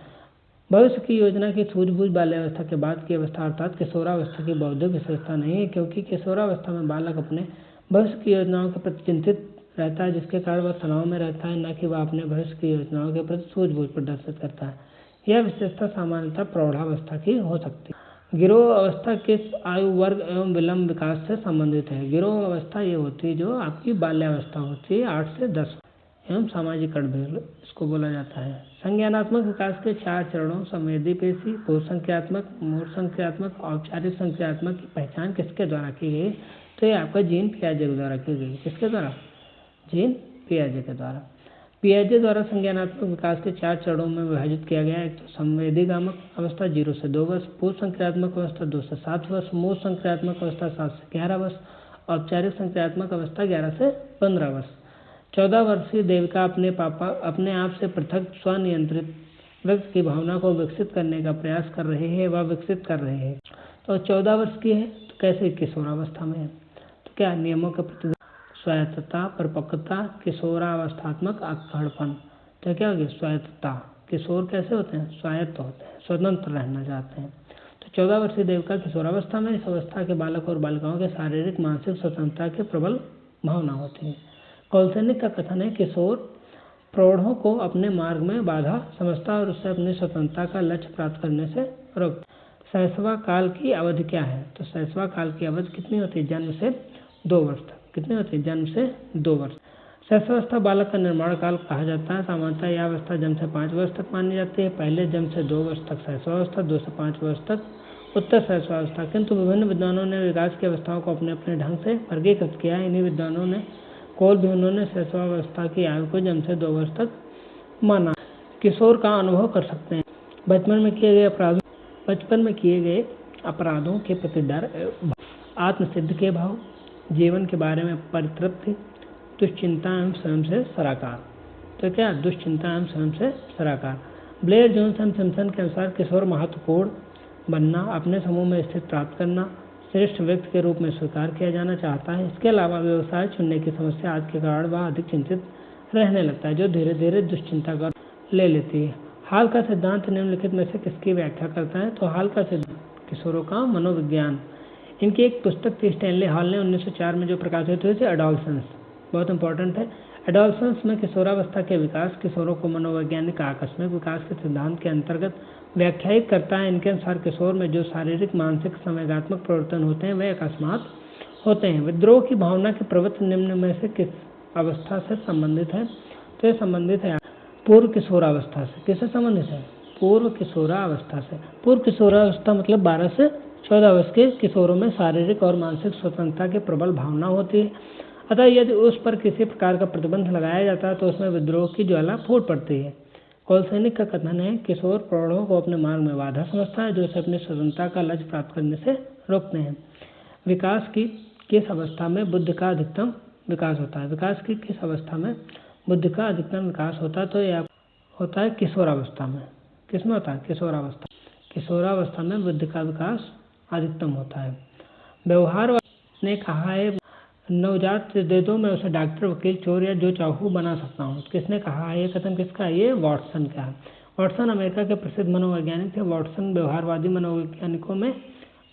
भविष्य की योजना की सूझबूझ बाल्यावस्था के बाद की अवस्था अर्थात किशोरावस्था की बौद्धिक विशेषता नहीं है, क्योंकि किशोरावस्था में बालक अपने भविष्य की योजनाओं के प्रति चिंतित रहता है, जिसके कारण वह तनाव में रहता है, न कि वह अपने भविष्य की योजनाओं के प्रति सूझबूझ प्रदर्शित करता है। यह विशेषता सामान्यतः प्रौढ़ावस्था की हो सकती है। गिरोह अवस्था किस आयु वर्ग एवं विलंब विकास से संबंधित है? गिरोह अवस्था ये होती है जो आपकी बाल्यावस्था होती है 8 से 10 एवं सामाजिक अड़बेल इसको बोला जाता है। संज्ञानात्मक विकास के 4 चरणों संवेदी पेशी, पूर्व संक्रियात्मक, मूर्त संक्रियात्मक, औपचारिक संक्रियात्मक की पहचान किसके द्वारा की गई? तो ये आपका जीन पियाजे के द्वारा की गई। किसके द्वारा? जीन पियाजे के द्वारा। पियाजे द्वारा संज्ञानात्मक विकास के 4 चरणों में विभाजित किया गया है। एक तो संवेदीगामक अवस्था 0 से 2 वर्ष, पूर्व संक्रियात्मक अवस्था 2 से 7 वर्ष, मूर्त संक्रियात्मक अवस्था 7 से 11 वर्ष, औपचारिक संक्रियात्मक अवस्था 11 से 15 वर्ष। 14 वर्षीय देविका अपने आप से पृथक स्वनियंत्रित व्यक्ति की भावना को विकसित करने का प्रयास कर रहे हैं, वह विकसित कर रहे हैं। तो 14 वर्ष की है तो कैसे? किशोरावस्था में है। तो क्या? नियमों के प्रति स्वायत्तता, परिपक्वता, किशोरावस्थात्मक अक्खड़पन। तो क्या होगी स्वायत्तता। किशोर कैसे होते हैं? स्वायत्त होते हैं, स्वतंत्र रहना चाहते हैं। तो 14 वर्षीय देवका किशोरावस्था में, इस अवस्था के बालक और बालिकाओं के शारीरिक मानसिक स्वतंत्रता की प्रबल भावना होती है। कोलसेनिक का कथन है किशोर प्रौढ़ों को अपने मार्ग में बाधा समझता है और उससे अपनी स्वतंत्रता का लक्ष्य प्राप्त करने से रोकता है। शैशवा काल की अवधि क्या है? तो शैशवा काल की अवधि कितनी होती है? जन्म से 2 वर्ष तक। कितनी होती है? जन्म से 2 वर्ष। शैशवावस्था बालक का निर्माण काल कहा जाता है। सामान्यतः यह अवस्था जन्म से 5 वर्ष तक मानी जाती है। पहले जन्म से 2 वर्ष तक शैशवावस्था, 2 से 5 वर्ष तक उत्तर शैशवावस्था। किंतु विभिन्न विद्वानों ने विकास की अवस्थाओं को अपने अपने ढंग से वर्गीकृत किया है। इन्हीं विद्वानों ने उन्होंने शैशवावस्था की आयु को जन्म से 2 वर्ष तक माना। किशोर का अनुभव कर सकते हैं। बचपन में किए गए अपराधों के प्रति डर, आत्मसिद्ध के भाव, जीवन के बारे में परितृप्ति, दुश्चिंता एवं स्वयं से सराकार। तो क्या? दुश्चिंता एवं स्वयं से सराकार। ब्लेयर जोन्स एंड सिम्पसन के अनुसार किशोर महत्वपूर्ण बनना, अपने समूह में स्थिति प्राप्त करना, श्रेष्ठ व्यक्ति के रूप में स्वीकार किया जाना चाहता है। इसके अलावा व्यवसाय चुनने की समस्या आज के कारण वह अधिक चिंतित रहने लगता है, जो धीरे धीरे दुश्चिंता का ले लेती है। हाल का सिद्धांत निम्नलिखित में से किसकी व्याख्या करता है? तो हाल का सिद्धांत किशोरों का मनोविज्ञान। इनकी एक पुस्तक थी स्टैनली हॉल ने 1904 में जो प्रकाशित हुई थी, एडोलसेंस। बहुत इंपॉर्टेंट है। एडोलसेंस में किशोरावस्था के विकास, किशोरों को मनोवैज्ञानिक आकस्मिक विकास के सिद्धांत के अंतर्गत व्याख्यायित करता है। इनके अनुसार किशोर में जो शारीरिक, मानसिक, संवेगात्मक परिवर्तन होते हैं वे अकस्मात होते हैं। विद्रोह की भावना की प्रवृत्ति निम्न में से किस अवस्था से संबंधित है? तो ये संबंधित है पूर्व किशोरावस्था से। किससे संबंधित है? पूर्व किशोरावस्था से। पूर्व किशोरावस्था मतलब 12 से 14 वर्ष के किशोरों में शारीरिक और मानसिक स्वतंत्रता की प्रबल भावना होती है। अतः यदि उस पर किसी प्रकार का प्रतिबंध लगाया जाता है तो उसमें विद्रोह की ज्वाला फूट पड़ती है। कोलसेनिक का कथन है किशोर प्रौढ़ों को अपने मार्ग में बाधा समझता है, जो उसे अपनी स्वतंत्रता का लक्ष्य प्राप्त करने से रोकते हैं। विकास की किस अवस्था में बुद्धि का अधिकतम विकास होता है? विकास की किस अवस्था में बुद्धि का अधिकतम विकास होता है? तो यह होता है किशोरावस्था में। किसमें होता है? किशोरावस्था। किशोरावस्था में बुद्धि का विकास अधिकतम होता है। व्यवहारवाद ने कहा है नवजात दे दो, मैं उसे डॉक्टर, वकील, चोर या जो चाहूँ बना सकता हूँ। किसने कहा है? ये कथन किसका है? ये वाटसन का है। वाटसन अमेरिका के प्रसिद्ध मनोवैज्ञानिक थे। वाटसन व्यवहारवादी मनोवैज्ञानिकों में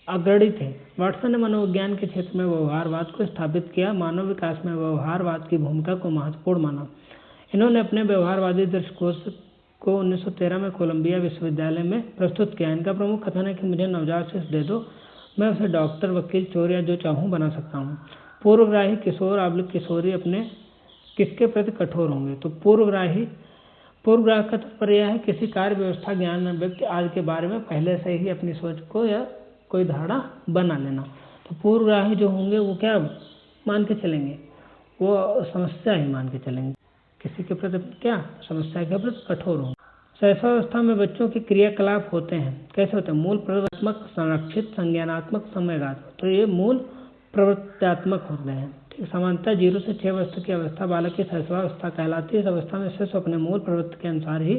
अग्रणी थे। वाटसन ने मनोविज्ञान के क्षेत्र में व्यवहारवाद को स्थापित किया, मानव विकास में व्यवहारवाद की भूमिका को महत्वपूर्ण माना। इन्होंने अपने व्यवहारवादी दृष्टिकोण को 1913 में कोलंबिया विश्वविद्यालय में प्रस्तुत किया। इनका प्रमुख कथन है कि मुझे नवजात शिशु दे दो, मैं उसे डॉक्टर, वकील, चोर या जो चाहूँ बना सकता हूँ। पूर्वग्राही किशोर किशोरी अपने किसके प्रति कठोर होंगे? तो पूर्वग्राह का तात्पर्य है किसी कार्य व्यवस्था, ज्ञान में व्यक्ति आज के बारे में पहले से ही अपनी सोच को या कोई धारणा बना लेना। तो पूर्वग्राही जो होंगे वो क्या मान के चलेंगे? वो समस्या ही मान के चलेंगे। किसी के प्रति क्या? समस्या के प्रति कठोर होंगे। शैशवावस्था में बच्चों के क्रियाकलाप होते हैं, कैसे होते हैं? मूल प्रवर्तनात्मक, संरक्षित, संज्ञानात्मक, संवेगात्मक। तो ये मूल प्रवृत्त्यात्मक होते हैं। सामान्यतः 0 से 6 वर्ष की अवस्था बालक की शैशवावस्था कहलाती है। इस अवस्था में शिशु अपने मूल प्रवृत्ति के अनुसार ही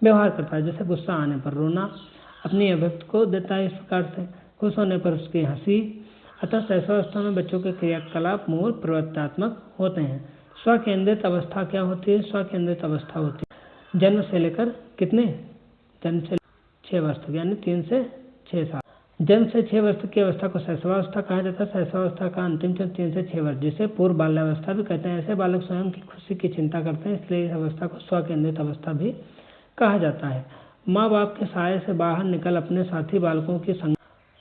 व्यवहार करता है। जैसे गुस्सा आने पर रोना, अपनी अभिव्यक्ति को देता है इस प्रकार से, खुश होने पर उसकी हंसी। अतः शैशवावस्था में बच्चों के क्रियाकलाप मूल प्रवृत्त्यात्मक होते हैं। स्वकेंद्रित अवस्था क्या होती है? स्वकेंद्रित अवस्था होती है जन्म से लेकर कितने? जन्म से 6 वर्ष तक, यानी 3 से 6 साल। जन्म से 6 वर्ष की अवस्था को शैशवावस्था कहा जाता है। शैशवावस्था का अंतिम चरण 3 से 6 वर्ष, जिसे पूर्व बाल्यावस्था भी कहते हैं। ऐसे बालक स्वयं की खुशी की चिंता करते हैं, इसलिए इस अवस्था को स्वकेंद्रित अवस्था भी कहा जाता है। माँ बाप के साये से बाहर निकल अपने साथी बालकों की संग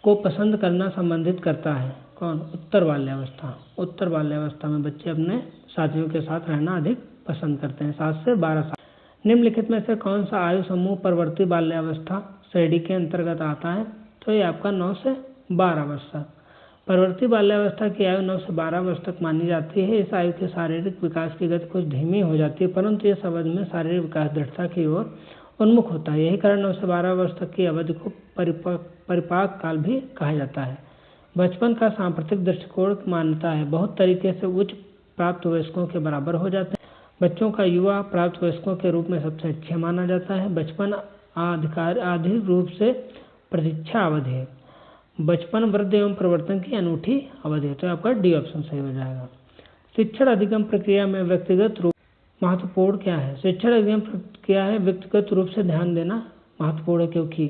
को पसंद करना संबंधित करता है। कौन? उत्तर बाल्यावस्था। उत्तर बाल्यावस्था में बच्चे अपने साथियों के साथ रहना अधिक पसंद करते हैं, 7 से 12 साल। निम्नलिखित में से कौन सा आयु समूह परवर्ती बाल्यावस्था श्रेणी के अंतर्गत आता है? तो ये आपका 9 से 12 वर्ष तक। परवर्ती बाल्यावस्था की आयु 9 से 12 वर्ष तक मानी जाती है। इस आयु के शारीरिक विकास की गति कुछ धीमी हो जाती है, परंतु इस अवधि में शारीरिक विकास दृढ़ता की ओर उन्मुख होता है। यही कारण 9 से 12 वर्ष तक की अवधि को परिपाक काल भी कहा जाता है। बचपन का सांप्रतिक दृष्टिकोण की मान्यता है बहुत तरीके से उच्च प्राप्त वयस्कों के बराबर हो जाते हैं। बच्चों का युवा प्राप्त वयस्कों के रूप में सबसे अच्छा माना जाता है। बचपन आधिक रूप से प्रतीक्षा अवधि है। बचपन वृद्धि एवं प्रवर्तन की अनूठी अवधि है। तो आपका डी ऑप्शन सही हो जाएगा। शिक्षण अधिगम प्रक्रिया में व्यक्तिगत रूप महत्वपूर्ण क्या है? शिक्षण अधिगम प्रक्रिया है व्यक्तिगत रूप से ध्यान देना महत्वपूर्ण है, क्योंकि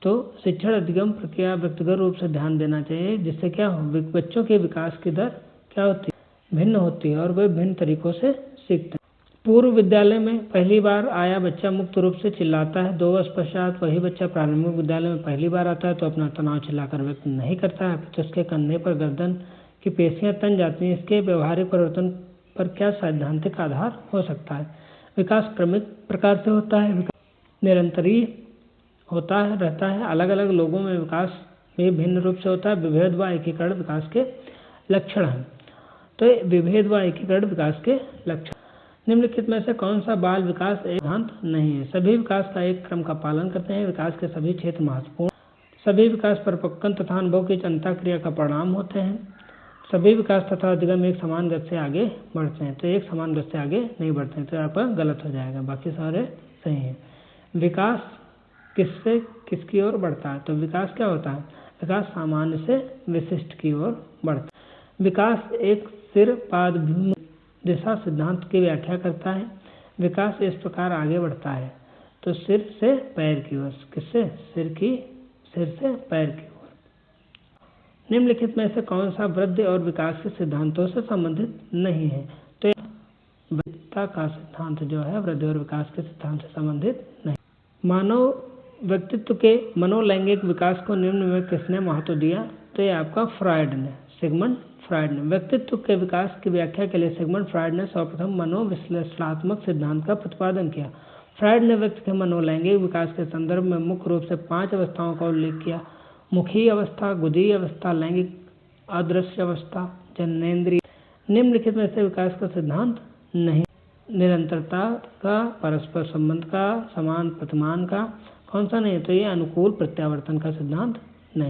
तो शिक्षण अधिगम प्रक्रिया व्यक्तिगत रूप से ध्यान देना चाहिए, जिससे क्या हो, बच्चों के विकास की दर क्या होती है, भिन्न होती है और वे भिन्न तरीकों से सीखते हैं। पूर्व विद्यालय में पहली बार आया बच्चा मुक्त रूप से चिल्लाता है। 2 वर्ष पश्चात वही बच्चा प्रारंभिक विद्यालय में पहली बार आता है तो अपना तनाव चिल्लाकर व्यक्त नहीं करता है, तो उसके कंधे पर गर्दन की पेशियां तन जाती हैं। इसके व्यवहारिक परिवर्तन पर क्या सैद्धांतिक आधार हो सकता है? विकास क्रमिक प्रकार से होता है, निरंतरीय होता है, रहता है। अलग अलग लोगों में विकास में भिन्न रूप से होता है। विभेद व एकीकरण विकास के लक्षण हैं। तो विभेद व एकीकरण विकास के लक्षण, निम्नलिखित में से कौन सा बाल विकास एक सिद्धांत नहीं है? सभी विकास का एक क्रम का पालन करते हैं। विकास के सभी क्षेत्र महत्वपूर्ण, सभी विकास परिपक्वता तथा अनुभव की अंतःक्रिया का परिणाम होते हैं। सभी विकास तथा अधिगम एक समान गति से आगे बढ़ते हैं। तो एक समान गति से आगे नहीं बढ़ते हैं, तो यहाँ पर गलत हो जाएगा, बाकी सारे सही हैं। विकास किससे किसकी ओर बढ़ता है? तो विकास क्या होता है? विकास सामान्य से विशिष्ट की ओर बढ़ता है। विकास एक सिर पाद दिशा सिद्धांत की व्याख्या करता है। विकास इस प्रकार आगे बढ़ता है, तो सिर से पैर की ओर। किससे? सिर से पैर की ओर। निम्नलिखित में से कौन सा वृद्धि और विकास के सिद्धांतों से संबंधित नहीं है? तो वृद्धता का सिद्धांत जो है वृद्धि और विकास के सिद्धांत से संबंधित नहीं। मानव व्यक्तित्व के मनोलैंगिक विकास को निम्न में किसने महत्व दिया? तो ये आपका फ्रायड ने, सिगमंड फ्रायड ने। व्यक्तित्व के विकास की व्याख्या के लिए सिगमंड फ्रायड ने सर्वप्रथम मनोविश्लेषणात्मक सिद्धांत का प्रतिपादन किया। फ्रायड ने व्यक्ति के मनोलैंगिक विकास के संदर्भ में मुख्य रूप से 5 अवस्थाओं का उल्लेख किया: मुखी अवस्था, गुदी अवस्था, लैंगिक अदृश्य अवस्था, जननेंद्रिय। निम्नलिखित में से विकास का सिद्धांत नहीं। निरंतरता का, परस्पर संबंध का, समान प्रतिमान का, कौन सा नहीं? तो ये अनुकूल प्रत्यावर्तन का सिद्धांत नहीं।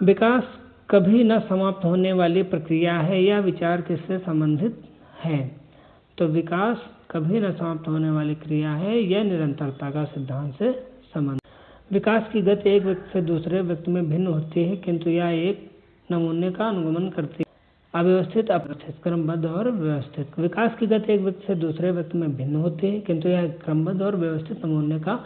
विकास कभी न समाप्त होने वाली प्रक्रिया है, यह विचार किससे संबंधित है? तो विकास कभी न समाप्त होने वाली क्रिया है, यह निरंतरता का सिद्धांत से संबंधित। विकास की गति एक व्यक्ति से दूसरे व्यक्ति में भिन्न होती है, किंतु यह एक नमूने का अनुगमन करती है। अव्यवस्थित, अव्यवस्थित, क्रमबद्ध और व्यवस्थित। विकास की गति एक व्यक्ति से दूसरे व्यक्ति में भिन्न होती है, किंतु यह क्रमबद्ध और व्यवस्थित नमूने का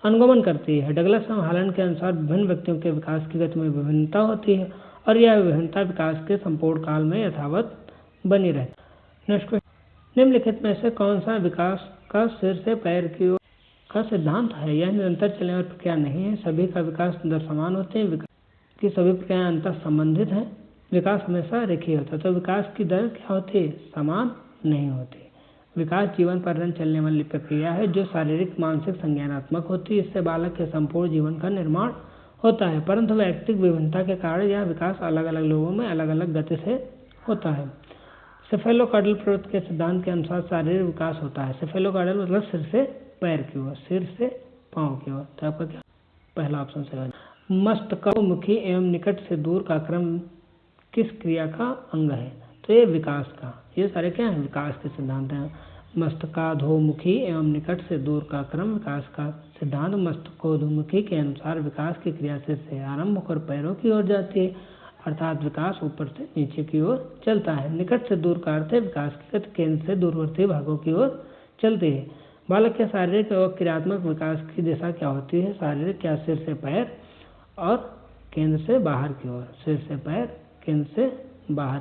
अनुगमन करती है। डगलस और हॉलैंड के अनुसार विभिन्न व्यक्तियों के विकास की गति में विभिन्नता होती है और यह विभिन्नता विकास के संपूर्ण काल में यथावत बनी रहती है। नेक्स्ट क्वेश्चन, निम्नलिखित में से कौन सा विकास का सिर से पैर की ओर का सिद्धांत है? यह निरंतर चलने वाली प्रक्रिया नहीं है। सभी का विकास दर समान होते हैं। विकास की सभी प्रक्रियाएं अंतर संबंधित हैं। विकास हमेशा रेखीय होता है। तो विकास की दर क्या होती है? समान नहीं होती। विकास जीवन पर्यंत चलने वाली प्रक्रिया है जो शारीरिक, मानसिक, संज्ञानात्मक होती है। इससे बालक के संपूर्ण जीवन का निर्माण होता है, परंतु व्यक्तिगत विभिन्नता के कारण यह विकास अलग अलग लोगों में अलग अलग गति से होता है। सेफेलोकार्डियल प्रवृत्ति के सिद्धांत के अनुसार शारीरिक विकास होता है। सेफेलोकार्डियल मतलब सिर से पैर की ओर, सिर से पाँव की ओर। तो आपका क्या पहला ऑप्शन सही। मस्तकोमुखी एवं निकट से दूर का क्रम किस क्रिया का अंग है? तो ये विकास का, ये सारे क्या हैं? विकास के सिद्धांत हैं। मस्तकाधोमुखी एवं निकट से दूर का क्रम विकास का सिद्धांत। मस्तकोधोमुखी के अनुसार विकास की क्रिया सिर से आरंभ होकर पैरों की ओर जाती है, अर्थात विकास ऊपर से नीचे की ओर चलता है। निकट से दूर का अर्थ है विकास की गति केंद्र से दूरवर्ती भागों की ओर चलती है। बालक के शारीरिक और क्रियात्मक विकास की दिशा क्या होती है? शारीरिक क्या? सिर से पैर और केंद्र से बाहर की ओर। सिर से पैर, केंद्र से बाहर।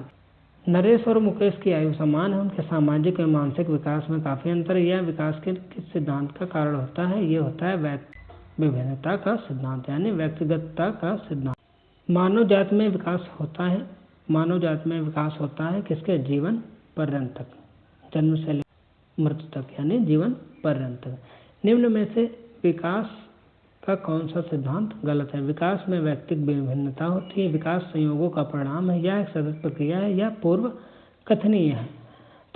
नरेश और मुकेश की आयु समान है। उनके सामाजिक और मानसिक विकास में काफ़ी अंतर है। यह विकास के किस सिद्धांत का कारण होता है? ये होता है विभिन्नता का सिद्धांत, यानी व्यक्तिगतता का सिद्धांत। मानव जाति में विकास होता है। मानव जाति में विकास होता है किसके? जीवन पर्यंत तक, जन्म से मृत्यु तक, यानी जीवन पर्यंत तक। निम्न में से विकास का कौन सा सिद्धांत गलत है? विकास में व्यक्तिगत विभिन्नता होती है। विकास संयोगों का परिणाम है। यह एक सतत प्रक्रिया है या पूर्व कथनीय है।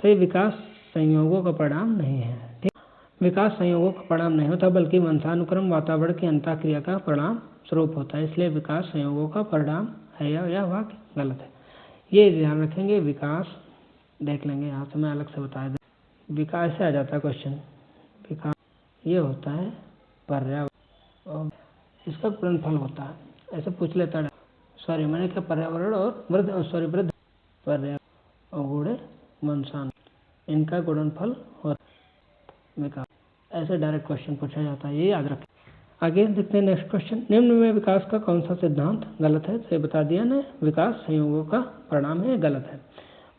तो ये विकास संयोगों का परिणाम नहीं है। ठीक, विकास संयोगों का परिणाम नहीं होता, बल्कि वंशानुक्रम वातावरण की अंतःक्रिया का परिणाम स्वरूप होता है। इसलिए विकास संयोगों का परिणाम है, या यह वाक्य गलत है। ये ध्यान रखेंगे। विकास देख लेंगे, यहाँ से मैं अलग से बता दें। विकास से आ जाता है क्वेश्चन। विकास ये होता है पर्यावरण और इसका गुणनफल होता है, ऐसे पूछ लेता है। सॉरी, मैंने क्या पर्यावरण और वृद्धि पर्यावरण और गुणे वंशानुक्रम, इनका गुणनफल होता है। विकास। ऐसे डायरेक्ट क्वेश्चन पूछा जाता है, ये याद रखें। आगे देखते हैं नेक्स्ट क्वेश्चन। निम्न में विकास का कौन सा सिद्धांत गलत है? तो ये बता दिया ना, विकास संयोगों का परिणाम है, गलत है।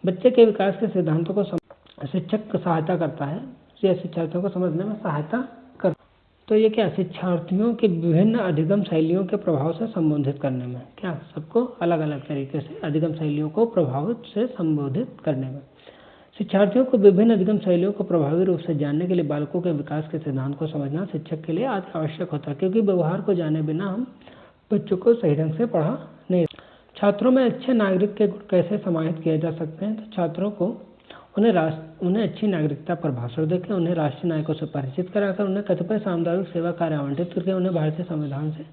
बच्चे के विकास के सिद्धांतों को शिक्षक सहायता करता है, यह शिक्षार्थियों को समझने में सहायता करता है। तो ये क्या, शिक्षार्थियों के विभिन्न अधिगम शैलियों के प्रभाव से संबोधित करने में, क्या सबको अलग अलग तरीके से अधिगम शैलियों को प्रभावित से संबोधित करने में। शिक्षार्थियों को विभिन्न अधिगम शैलियों को प्रभावी रूप से जानने के लिए बालकों के विकास के सिद्धांत को समझना शिक्षक के लिए अति आवश्यक होता है, क्योंकि व्यवहार को जाने बिना हम बच्चों को सही ढंग से पढ़ा नहीं। छात्रों में अच्छे नागरिक के गुण कैसे समाहित किए जा सकते हैं? तो छात्रों को उन्हें अच्छी नागरिकता पर भाषण देकर, उन्हें राष्ट्रीय नायकों से परिचित कराकर, उन्हें कतिपय सामुदायिक सेवा कार्य आवंटित करके, उन्हें भारतीय संविधान से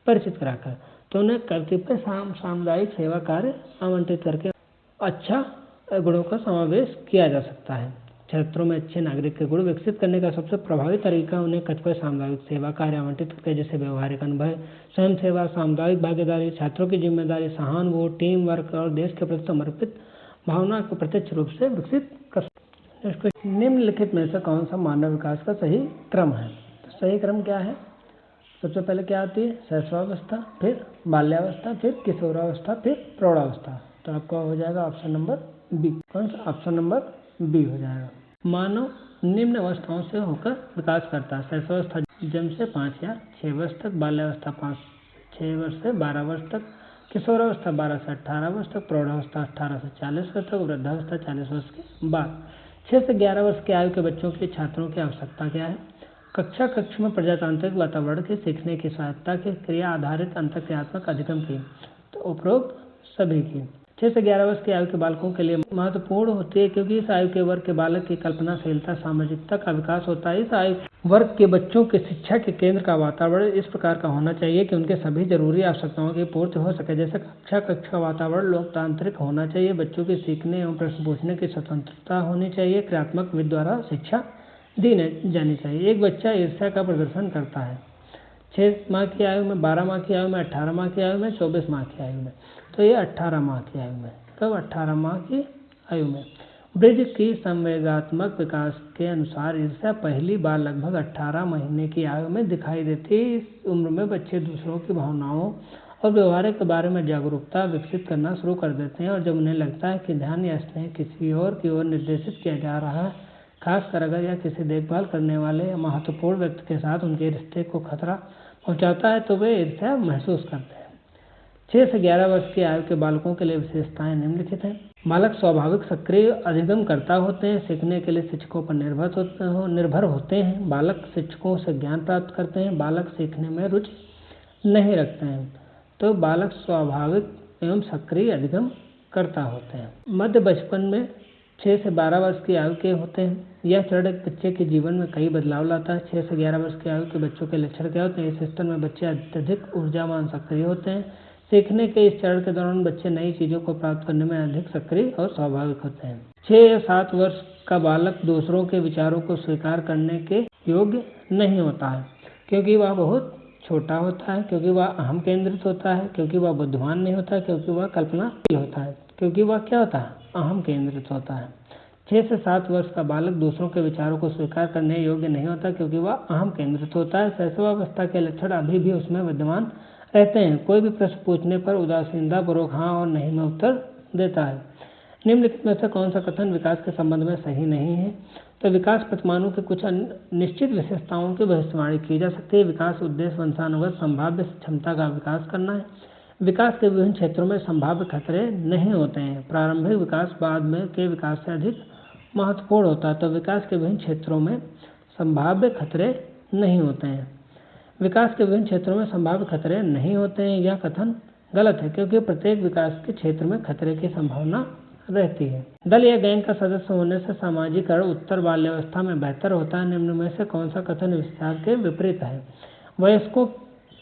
परिचित कराकर, तो उन्हें कतिपय सामुदायिक सेवा कार्य आवंटित करके अच्छा गुणों का समावेश किया जा सकता है। छात्रों में अच्छे नागरिक के गुण विकसित करने का सबसे प्रभावी तरीका उन्हें कतिपय सामुदायिक सेवा कार्य आवंटित करके, जैसे व्यवहारिक अनुभव, स्वयं सेवा, सामुदायिक भागीदारी, छात्रों की जिम्मेदारी, सहानुभूति, टीम वर्क और देश के प्रति समर्पित भावना को प्रत्यक्ष रूप से विकसित कर सकते हैं। निम्नलिखित में से कौन सा मानव विकास का सही क्रम है? तो सही क्रम क्या है? सबसे पहले क्या आती है? शैशवावस्था, फिर बाल्यावस्था, फिर किशोरावस्था, फिर प्रौढ़ावस्था। तो आपका हो जाएगा ऑप्शन नंबर बी। कौन सा? ऑप्शन नंबर बी हो जाएगा। मानव निम्न अवस्थाओं से होकर विकास करता है। शैशवावस्था जन्म से 5 या 6 वर्ष तक, बाल्यावस्था 5-6 वर्ष से 12 वर्ष तक, किशोरावस्था 12 से 18 वर्ष तक, प्रौढ़ावस्था 18 से 40 वर्ष तक, वृद्धावस्था 40 वर्ष के बाद। 6 से 11 वर्ष की आयु के बच्चों के छात्रों की आवश्यकता क्या है? कक्ष में प्रजातांत्रिक वातावरण के सीखने की सहायता के क्रिया आधारित अंतःक्रियात्मक अधिगम की, तो उपरोक्त सभी की। 6 से 11 वर्ष की आयु के बालकों के लिए महत्वपूर्ण होती है, क्योंकि इस आयु के वर्ग के बालक की कल्पनाशीलता, सामाजिकता का विकास होता है। इस आयु वर्ग के बच्चों के शिक्षा के केंद्र का वातावरण इस प्रकार का होना चाहिए कि उनके सभी जरूरी आवश्यकताओं की पूर्ति हो सके। जैसे कक्ष का वातावरण लोकतांत्रिक होना चाहिए, बच्चों की सीखने एवं प्रश्न पूछने की स्वतंत्रता होनी चाहिए, क्रियात्मक विधि द्वारा शिक्षा दी जानी चाहिए। एक बच्चा ईर्ष्या का प्रदर्शन करता है 6 माह की आयु में, 12 माह की आयु में, 18 माह की आयु में, 24 माह की आयु में। तो ये 18 माह की आयु में, कब? 18 माह की आयु में। ब्रिज की संवेगात्मक विकास के अनुसार ईर्ष्या पहली बार लगभग 18 महीने की आयु में दिखाई देती है। इस उम्र में बच्चे दूसरों की भावनाओं और व्यवहार के बारे में जागरूकता विकसित करना शुरू कर देते हैं, और जब उन्हें लगता है कि ध्यान या स्नेह किसी और की ओर निर्देशित किया जा रहा है, खासकर अगर यह किसी देखभाल करने वाले या महत्वपूर्ण व्यक्ति के साथ उनके रिश्ते को खतरा पहुंचाता है, तो वे ईर्ष्या महसूस करते हैं। 6 से 11 वर्ष की आयु के बालकों के लिए विशेषताएं निम्नलिखित हैं। बालक स्वाभाविक सक्रिय अधिगमकर्ता होते हैं, सीखने के लिए शिक्षकों पर निर्भर होते हैं, बालक शिक्षकों से ज्ञान प्राप्त करते हैं, बालक सीखने में रुचि नहीं रखते हैं। तो बालक स्वाभाविक एवं सक्रिय अधिगमकर्ता होते हैं। मध्य बचपन में 6 से 12 वर्ष की आयु के होते हैं। यह चरण एक बच्चे के जीवन में कई बदलाव लाता है। 6 से 11 वर्ष की आयु के बच्चों के लक्षण क्या होते हैं? इस स्तर में बच्चे अत्यधिक ऊर्जावान सक्रिय होते हैं। सीखने के इस चरण के दौरान बच्चे नई चीज़ों को प्राप्त करने में अधिक सक्रिय और स्वाभाविक होते हैं। 6 या 7 वर्ष का बालक दूसरों के विचारों को स्वीकार करने के योग्य नहीं होता है, क्योंकि वह बहुत छोटा होता है, क्योंकि वह अहम केंद्रित होता है, क्योंकि वह बुद्धिमान नहीं होता, क्योंकि वह कल्पनाशील होता है, क्योंकि वह क्या होता है? अहम केंद्रित होता है। 6 से 7 वर्ष का बालक दूसरों के विचारों को स्वीकार करने योग्य नहीं होता, क्योंकि वह अहम केंद्रित होता है। शैशवावस्था के लक्षण अभी भी उसमें विद्यमान रहते हैं। कोई भी प्रश्न पूछने पर उदासीनतापूर्वक हाँ और नहीं में उत्तर देता है। निम्नलिखित में से कौन सा कथन विकास के संबंध में सही नहीं है? तो विकास प्रतिमानों के कुछ निश्चित विशेषताओं की भविष्यवाणी की जा सकती है। विकास उद्देश्य वंशानुगत संभाव्य क्षमता का विकास करना है। विकास के विभिन्न क्षेत्रों में संभाव्य खतरे नहीं होते हैं। प्रारंभिक विकास बाद में के विकास से अधिक महत्वपूर्ण होता है। तो विकास के विभिन्न क्षेत्रों में संभाव्य खतरे नहीं होते हैं। विकास के विभिन्न क्षेत्रों में संभाव्य खतरे नहीं होते हैं, यह कथन गलत है, क्योंकि प्रत्येक विकास के क्षेत्र में खतरे की संभावना रहती है। दल या गैंग का सदस्य होने से सामाजिकरण उत्तर बाल्यावस्था में बेहतर होता है। निम्न में से कौन सा कथन विचार के विपरीत है? वयस्कों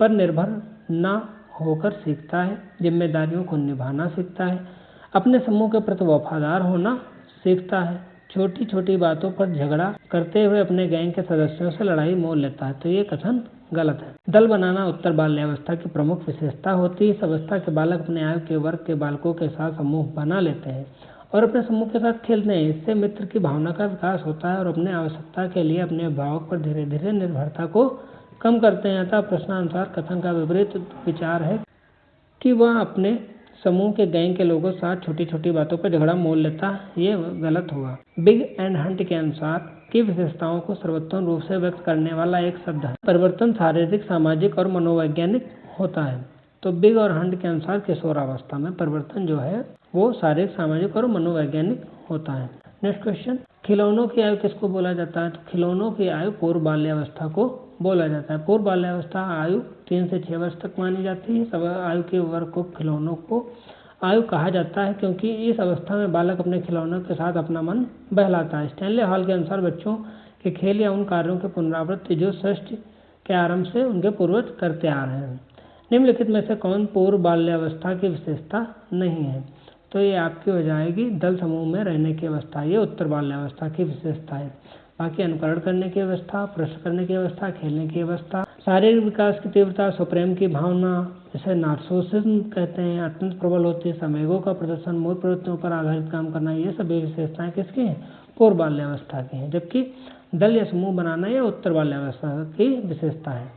पर निर्भर न होकर सीखता है, जिम्मेदारियों को निभाना सीखता है, अपने समूह के प्रति वफादार होना सीखता है, छोटी छोटी बातों पर झगड़ा करते हुए अपने गैंग के सदस्यों से लड़ाई मोल लेता है। तो ये कथन गलत है। दल बनाना उत्तर बाल्यावस्था की प्रमुख विशेषता होती है। इस अवस्था के बालक अपने आयु के वर्ग के बालकों के साथ समूह बना लेते हैं और अपने समूह के साथ खेलते हैं। इससे मित्र की भावना का विकास होता है और अपने आवश्यकता के लिए अपने अभिभावक पर धीरे धीरे निर्भरता को कम करते हैं। अतः प्रश्नानुसार कथन का विपरीत विचार है कि वह अपने समूह के गैंग के लोगों के साथ छोटी छोटी बातों पर झगड़ा मोल लेता है। ये गलत होगा। बिग एंड हंट के अनुसार की विशेषताओं को सर्वोत्तम रूप से व्यक्त करने वाला एक शब्द है। परिवर्तन शारीरिक, सामाजिक और मनोवैज्ञानिक होता है। तो बिग और हंट के अनुसार किशोरावस्था में परिवर्तन जो है वो शारीरिक, सामाजिक और मनोवैज्ञानिक होता है। नेक्स्ट क्वेश्चन, खिलौनों की आयु किसको बोला जाता है? तो खिलौनों की आयु पूर्व बाल्यावस्था को बोला जाता है। पूर्व बाल्यावस्था आयु 3 से 6 वर्ष तक मानी जाती है। सब आयु के वर्ग को खिलौनों को आयु कहा जाता है क्योंकि इस अवस्था में बालक अपने खिलौनों के साथ अपना मन बहलाता है। स्टैनले हॉल के अनुसार बच्चों के खेल या उन कार्यों के पुनरावृत्ति जो सृष्टि के आरंभ से उनके पूर्वज करते आ रहे हैं। निम्नलिखित में से कौन पूर्व बाल्यावस्था की विशेषता नहीं है? तो ये आपकी हो जाएगी दल समूह में रहने की अवस्था। ये उत्तर बाल्यावस्था की विशेषता है। बाकी अनुकरण करने की अवस्था, प्रश्न करने की अवस्था, खेलने की अवस्था, शारीरिक विकास की तीव्रता, स्वप्रेम की भावना जिसे नार्सिसिज्म कहते हैं, अत्यंत प्रबल होती है, संवेगों का प्रदर्शन, मूल प्रवृत्तियों पर आधारित काम करना, ये सभी विशेषताएं किसकी हैं? पूर्व बाल्यावस्था की हैं। जबकि दल या समूह बनाना ये उत्तर बाल्यावस्था की विशेषता है।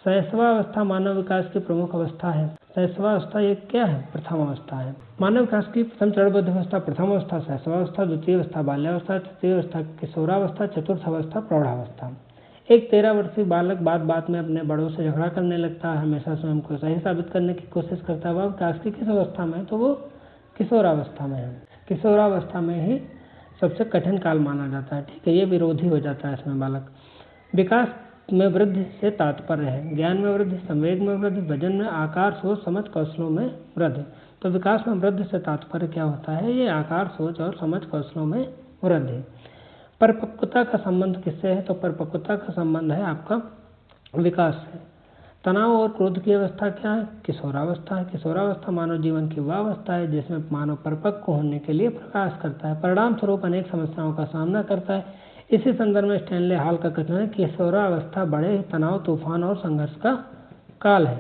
शैशवावस्था मानव विकास की प्रमुख अवस्था है। शैशवावस्था ये क्या है? प्रथम अवस्था है। मानव विकास की प्रथम चरणबद्ध अवस्था प्रथम अवस्था शैशवावस्था, द्वितीय अवस्था बाल्यावस्था, तृतीय अवस्था किशोरावस्था, चतुर्थ अवस्था प्रौढ़ावस्था। एक 13 वर्षीय बालक बात बात में अपने बड़ों से झगड़ा करने लगता है, हमेशा स्वयं को सही साबित करने की कोशिश करता है। वह विकास की किस अवस्था में है? तो वो किशोरावस्था में है। किशोरावस्था में ही सबसे कठिन काल माना जाता है। ठीक है, ये विरोधी हो जाता है इसमें बालक। विकास में वृद्धि से तात्पर्य है ज्ञान में वृद्धि, संवेग में वृद्धि, वजन में, आकार, सोच, समझ, कौशलों में वृद्धि। तो विकास में वृद्धि से तात्पर्य क्या होता है? ये आकार, सोच और समझ, कौशलों में वृद्धि। परिपक्वता का संबंध किससे है? तो परिपक्वता का संबंध है आपका विकास से। तनाव और क्रोध की अवस्था क्या है? किशोरावस्था है। किशोरावस्था मानव जीवन की वह अवस्था है जिसमें मानव परिपक्व होने के लिए प्रयास करता है, परिणाम स्वरूप अनेक समस्याओं का सामना करता है। इसी संदर्भ में स्टैनले हॉल का कथन है कि किशोरावस्था बड़े तनाव, तूफान और संघर्ष का काल है।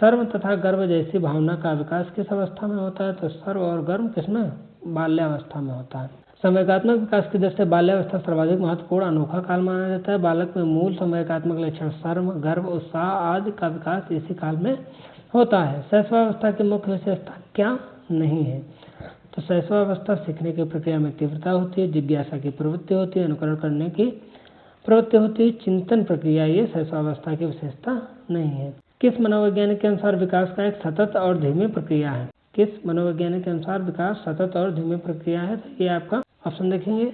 सर्व तथा गर्व जैसी भावना का विकास किस अवस्था में होता है? तो सर्व और गर्व किसमें? बाल्यावस्था में होता है। संवेगात्मक विकास की दृष्टि से बाल्यावस्था सर्वाधिक महत्वपूर्ण अनोखा काल माना जाता है। बालक में मूल संवेगात्मक लक्षण शर्म, गर्व, उत्साह आदि का विकास इसी काल में होता है। शैशवावस्था की मुख्य विशेषता क्या नहीं है? तो शैशवावस्था सीखने की प्रक्रिया में तीव्रता होती है, जिज्ञासा की प्रवृत्ति होती है, अनुकरण करने की प्रवृत्ति होती है, चिंतन प्रक्रिया ये शैशवावस्था की विशेषता नहीं है। किस मनोवैज्ञानिक के अनुसार विकास का एक सतत और धीमी प्रक्रिया है? किस मनोवैज्ञानिक के अनुसार विकास सतत और धीमी प्रक्रिया है? तो ये आपका ऑप्शन देखेंगे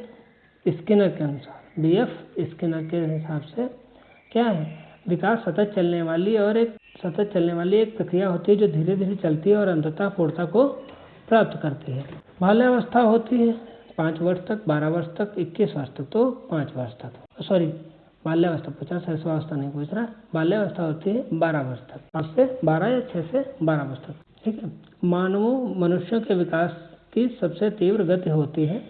स्किनर के अनुसार, बीएफ स्किनर के हिसाब से क्या है? विकास सतत चलने वाली एक प्रक्रिया होती है जो धीरे धीरे चलती है और अंततः पूर्णता को प्राप्त करती है। बाल्यावस्था होती है 5 वर्ष तक, 12 वर्ष तक, 21 वर्ष तक, तो 5 वर्ष तक। सॉरी, बाल्यावस्था पूछा, शैशवावस्था नहीं पूछ रहा। बाल्यावस्था होती है 12 वर्ष तक, 5 से 12 या 6 से 12 वर्ष तक। ठीक है। मनुष्यों के विकास की सबसे तीव्र गति होती है।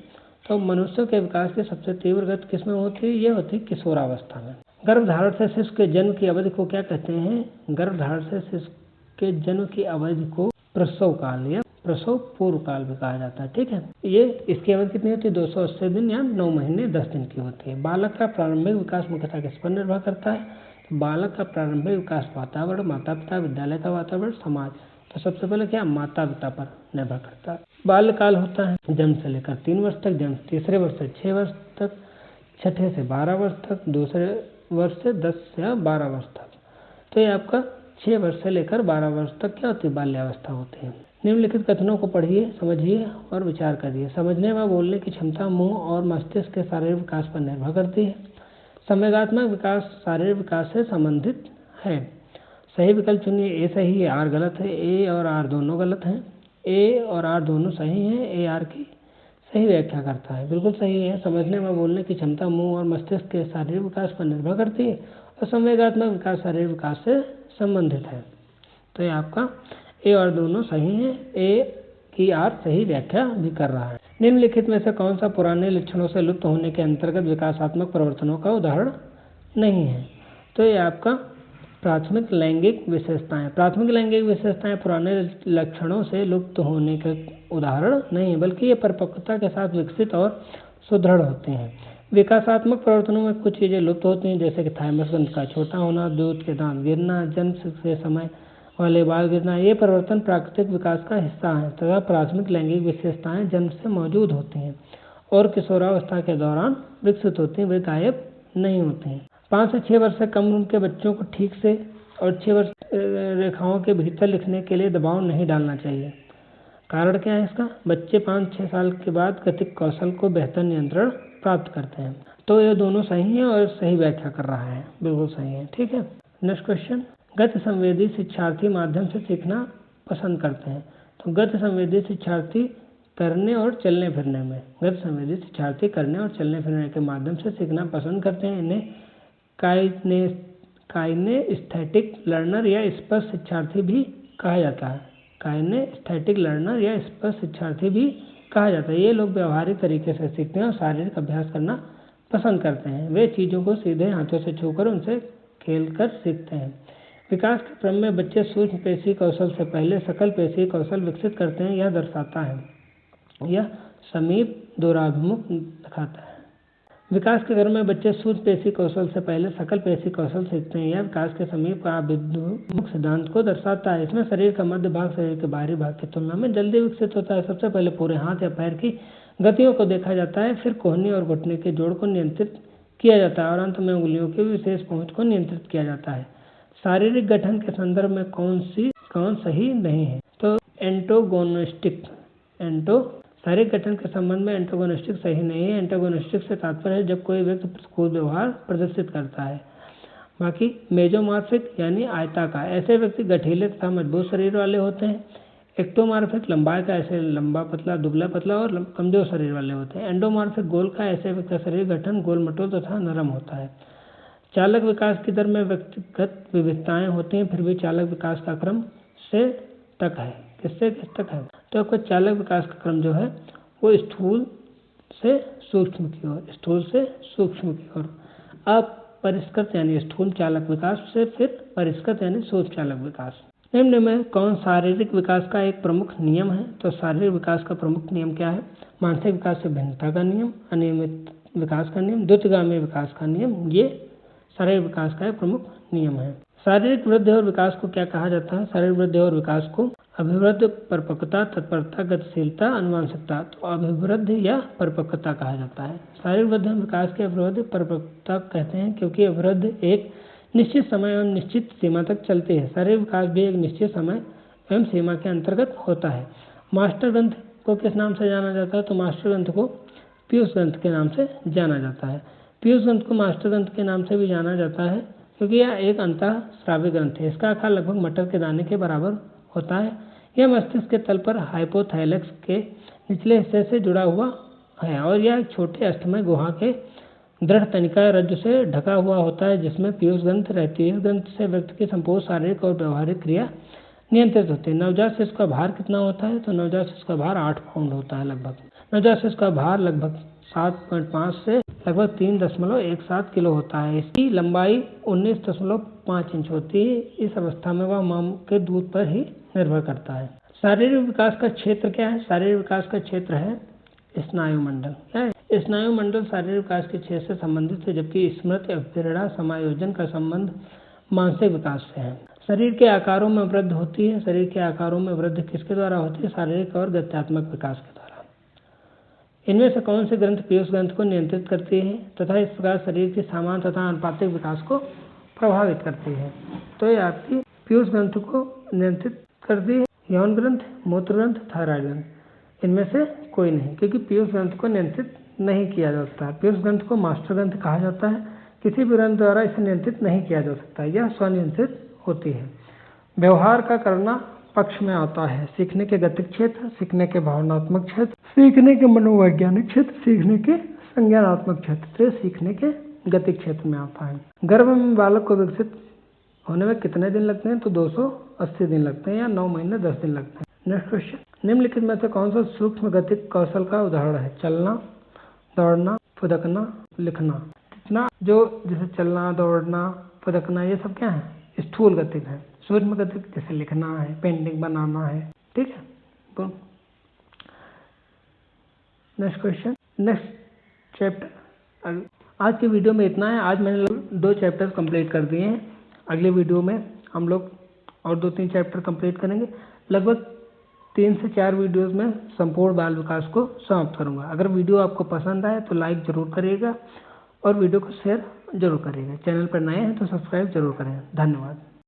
तो मनुष्यों के विकास की सबसे तीव्र गति किसमें होती है? ये होती है किशोरावस्था में। गर्भधारण से शिशु के जन्म की अवधि को क्या कहते हैं? गर्भधारण से शिशु के जन्म की अवधि को प्रसव काल या प्रसव पूर्व काल भी कहा जाता है। ठीक है। ये इसकी अवधि कितनी होती है? 280 दिन या 9 महीने 10 दिन की होती है। बालक का प्रारंभिक विकास मुख्यतः किस पर निर्भर करता है? तो बालक का प्रारंभिक विकास वातावरण, माता पिता, विद्यालय का वातावरण, समाज। तो सबसे पहले क्या? माता पिता पर निर्भर करता है। बाल्यकाल होता है जन्म से लेकर 3 वर्ष तक, जन्म तीसरे वर्ष से 6 वर्ष तक, छठे से 12 वर्ष तक, दूसरे वर्ष से 10 या 12 वर्ष तक। तो ये आपका 6 वर्ष से लेकर 12 वर्ष तक क्या होती है? बाल्यावस्था होती है। निम्नलिखित कथनों को पढ़िए, समझिए और विचार करिए। समझने व बोलने की क्षमता मुंह और मस्तिष्क के शारीरिक विकास पर निर्भर करती है। संवेगात्मक विकास शारीरिक विकास से संबंधित है। सही विकल्प चुनिए। ए सही है, आर गलत है। ए और आर दोनों गलत हैं। ए और आर दोनों सही हैं। ए आर की सही व्याख्या करता है, बिल्कुल सही है। समझने व बोलने की क्षमता मुंह और मस्तिष्क के शारीरिक विकास पर निर्भर करती है और संवेगात्मक विकास शारीरिक विकास से संबंधित है। तो ये आपका ए और दोनों सही हैं। ए की आर सही व्याख्या भी कर रहा है। निम्नलिखित में से कौन सा पुराने लक्षणों से लुप्त होने के अंतर्गत विकासात्मक परिवर्तनों का उदाहरण नहीं है? तो ये आपका प्राथमिक लैंगिक विशेषताएं। प्राथमिक लैंगिक विशेषताएं पुराने लक्षणों से लुप्त होने के उदाहरण नहीं है, बल्कि ये परिपक्वता के साथ विकसित और सुदृढ़ होते हैं। विकासात्मक परिवर्तनों में कुछ चीज़ें लुप्त होती हैं, जैसे कि थाइमस ग्रंथ का छोटा होना, दूध के दांत गिरना, जन्म से समय वाले बाल गिरना। ये परिवर्तन प्राकृतिक विकास का हिस्सा है तथा प्राथमिक लैंगिक विशेषताएं जन्म से मौजूद होती हैं और किशोरावस्था के दौरान विकसित होती हैं, वे गायब नहीं होती हैं। 5 से 6 वर्ष से कम उम्र के बच्चों को ठीक से और 6 वर्ष रेखाओं के भीतर लिखने के लिए दबाव नहीं डालना चाहिए। कारण क्या है इसका? बच्चे 5-6 साल के बाद गतिक कौशल को बेहतर नियंत्रण प्राप्त करते हैं। तो ये दोनों सही है और सही व्याख्या कर रहा है, बिल्कुल सही है। ठीक है, नेक्स्ट क्वेश्चन। गति संवेदी शिक्षार्थी माध्यम से सीखना पसंद करते हैं। तो गति संवेदी शिक्षार्थी करने और चलने फिरने में, गति संवेदी शिक्षार्थी करने और चलने फिरने के माध्यम से सीखना पसंद करते हैं। इन्हें काइनेस्थेटिक लर्नर या स्पष्ट शिक्षार्थी भी कहा जाता है। काइनेस्थेटिक लर्नर या स्पष्ट शिक्षार्थी भी कहा जाता है। ये लोग व्यवहारिक तरीके से सीखते हैं और शारीरिक अभ्यास करना पसंद करते हैं। वे चीज़ों को सीधे हाथों से छूकर उनसे खेलकर सीखते हैं। विकास के क्रम में बच्चे सूक्ष्म पेशी कौशल से पहले सकल पेशी कौशल विकसित करते हैं। यह दर्शाता है, यह समीप दूराभिमुख दिखाता है। विकास के क्रम में बच्चे सूक्ष्म पेशी कौशल से पहले सकल पेशी कौशल सीखते हैं। यह विकास के समीप अभिमुख सिद्धांत को दर्शाता है। इसमें शरीर का मध्य भाग शरीर के बाहरी भाग की तुलना में जल्दी विकसित होता है। सबसे पहले पूरे हाथ या पैर की गतियों को देखा जाता है, फिर कोहनी और घुटने के जोड़ को नियंत्रित किया जाता है और अंत में उंगलियों की विशेष पहुंच को नियंत्रित किया जाता है। शारीरिक गठन के संदर्भ में कौन सही नहीं है? तो शारीरिक गठन के संबंध में एंटागोनिस्टिक सही नहीं है। एंटागोनिस्टिक से तात्पर्य है जब कोई व्यक्ति प्रतिकूल व्यवहार प्रदर्शित करता है। बाकी मेजोमॉर्फिक यानी आयताकार, ऐसे व्यक्ति गठीले तथा मजबूत शरीर वाले होते हैं। एक्टोमॉर्फिक लंबाई का, ऐसे लंबा पतला दुबला पतला और कमजोर शरीर वाले होते हैं। एंडोमॉर्फिक गोल का, ऐसे व्यक्ति का शरीर गठन गोल मटोल तथा नरम होता है। चालक विकास की दर में व्यक्तिगत विविधताएं होती हैं, फिर भी चालक विकास का क्रम से तक है। किससे किस तक है? तो आपका चालक विकास का क्रम जो है वो स्थूल से सूक्ष्म की ओर, स्थूल से सूक्ष्म की ओर। अब परिष्कृत यानी स्थूल चालक विकास से फिर परिष्कृत यानी सूक्ष्म चालक विकास। निम्न में कौन शारीरिक विकास का एक प्रमुख नियम है? तो शारीरिक विकास का प्रमुख नियम क्या है? मानसिक विकास से भिन्नता का नियम, अनियमित विकास का नियम, द्रुतगामी विकास का नियम, ये शारीरिक विकास का एक प्रमुख नियम है। शारीरिक वृद्धि और विकास को क्या कहा जाता है? शारीरिक वृद्धि और विकास को अभिवृद्धि, परिपक्वता, तत्परता, गतिशीलता, आनुवंशिकता, तो अभिवृद्धि या परिपक्वता कहा जाता है। शारीरिक वृद्धि और विकास की अभिवृद्धि परिपक्वता कहते हैं, क्योंकि अभिवृद्धि एक निश्चित समय और निश्चित सीमा तक चलती है। शारीरिक विकास भी एक निश्चित समय एवं सीमा के अंतर्गत होता है। मास्टर ग्रंथ को किस नाम से जाना जाता है? तो मास्टर ग्रंथ को पीयूष ग्रंथ के नाम से जाना जाता है। पीयूष ग्रंथ को मास्टर ग्रंथ के नाम से भी जाना जाता है क्योंकि यह एक अंतःस्रावी ग्रंथ है। इसका आकार लगभग मटर के दाने के बराबर होता है। यह मस्तिष्क के तल पर हाइपोथैलेमस के निचले हिस्से से जुड़ा हुआ है और यह एक छोटे अस्थमय गुहा के दृढ़ तनिका रज्जु से ढका हुआ होता है, जिसमें पीयूष ग्रंथ रहती है। इस ग्रंथ से व्यक्ति की संपूर्ण शारीरिक और व्यवहारिक क्रिया नियंत्रित होती है। नवजात शिशु का भार कितना होता है? तो नवजात शिशु का भार 8 पाउंड होता है लगभग। नवजात शिशु का भार लगभग 7.5 से लगभग 3.17 किलो होता है। इसकी लंबाई 19.5 इंच होती है। इस अवस्था में वह मां के दूध पर ही निर्भर करता है। शारीरिक विकास का क्षेत्र क्या है? शारीरिक विकास का क्षेत्र है स्नायुमंडल। क्या है? स्नायुमंडल शारीरिक विकास के क्षेत्र से संबंधित है, जबकि स्मृति, अभिप्रेरणा, समायोजन का संबंध मानसिक विकास से है। शरीर के आकारों में वृद्धि होती है। शरीर के आकारों में वृद्धि किसके द्वारा होती है? शारीरिक और गत्यात्मक विकास के द्वारा। इनमें से कौन सी ग्रंथ पीयूष ग्रंथ को नियंत्रित करती है तथा इस प्रकार शरीर के समान तथा अनुपातिक विकास को प्रभावित करती है? तो ये आपकी पीयूष ग्रंथ को नियंत्रित करती है। यौन ग्रंथ, मूत्र ग्रंथ, थायराइड ग्रंथ, इनमें से कोई नहीं, क्योंकि पीयूष ग्रंथ को नियंत्रित नहीं किया जा सकता। पीयूष ग्रंथ को मास्टर ग्रंथ कहा जाता है। किसी भी ग्रंथ द्वारा इसे नियंत्रित नहीं किया जा सकता, यह स्वनियंत्रित होती है। व्यवहार का करना पक्ष में आता है। सीखने के गतिक क्षेत्र, सीखने के भावनात्मक क्षेत्र, सीखने के मनोवैज्ञानिक क्षेत्र, सीखने के संज्ञानात्मक क्षेत्र, तो सीखने के गतिक क्षेत्र में आता है। गर्भ में बालक को विकसित होने में कितने दिन लगते हैं? तो 280 दिन लगते हैं या 9 महीने 10 दिन लगते हैं। नेक्स्ट क्वेश्चन, निम्नलिखित में से कौन सा सूक्ष्म गतिक कौशल का उदाहरण है? चलना, दौड़ना, फुदकना, लिखना। इतना जो जैसे चलना, दौड़ना, फुदकना, ये सब क्या है? स्थूल गतिक है। सूक्ष्म गतिक जैसे लिखना है, पेंटिंग बनाना है, ठीक है। Next question, next chapter. आज की वीडियो में इतना है। आज मैंने 2 चैप्टर कंप्लीट कर दिए हैं। अगले वीडियो में हम लोग और 2-3 चैप्टर कंप्लीट करेंगे। लगभग 3 से 4 वीडियोस में संपूर्ण बाल विकास को समाप्त करूंगा। अगर वीडियो आपको पसंद आए तो लाइक ज़रूर करिएगा और वीडियो को शेयर ज़रूर करिएगा। चैनल पर नए हैं तो सब्सक्राइब ज़रूर करें। धन्यवाद।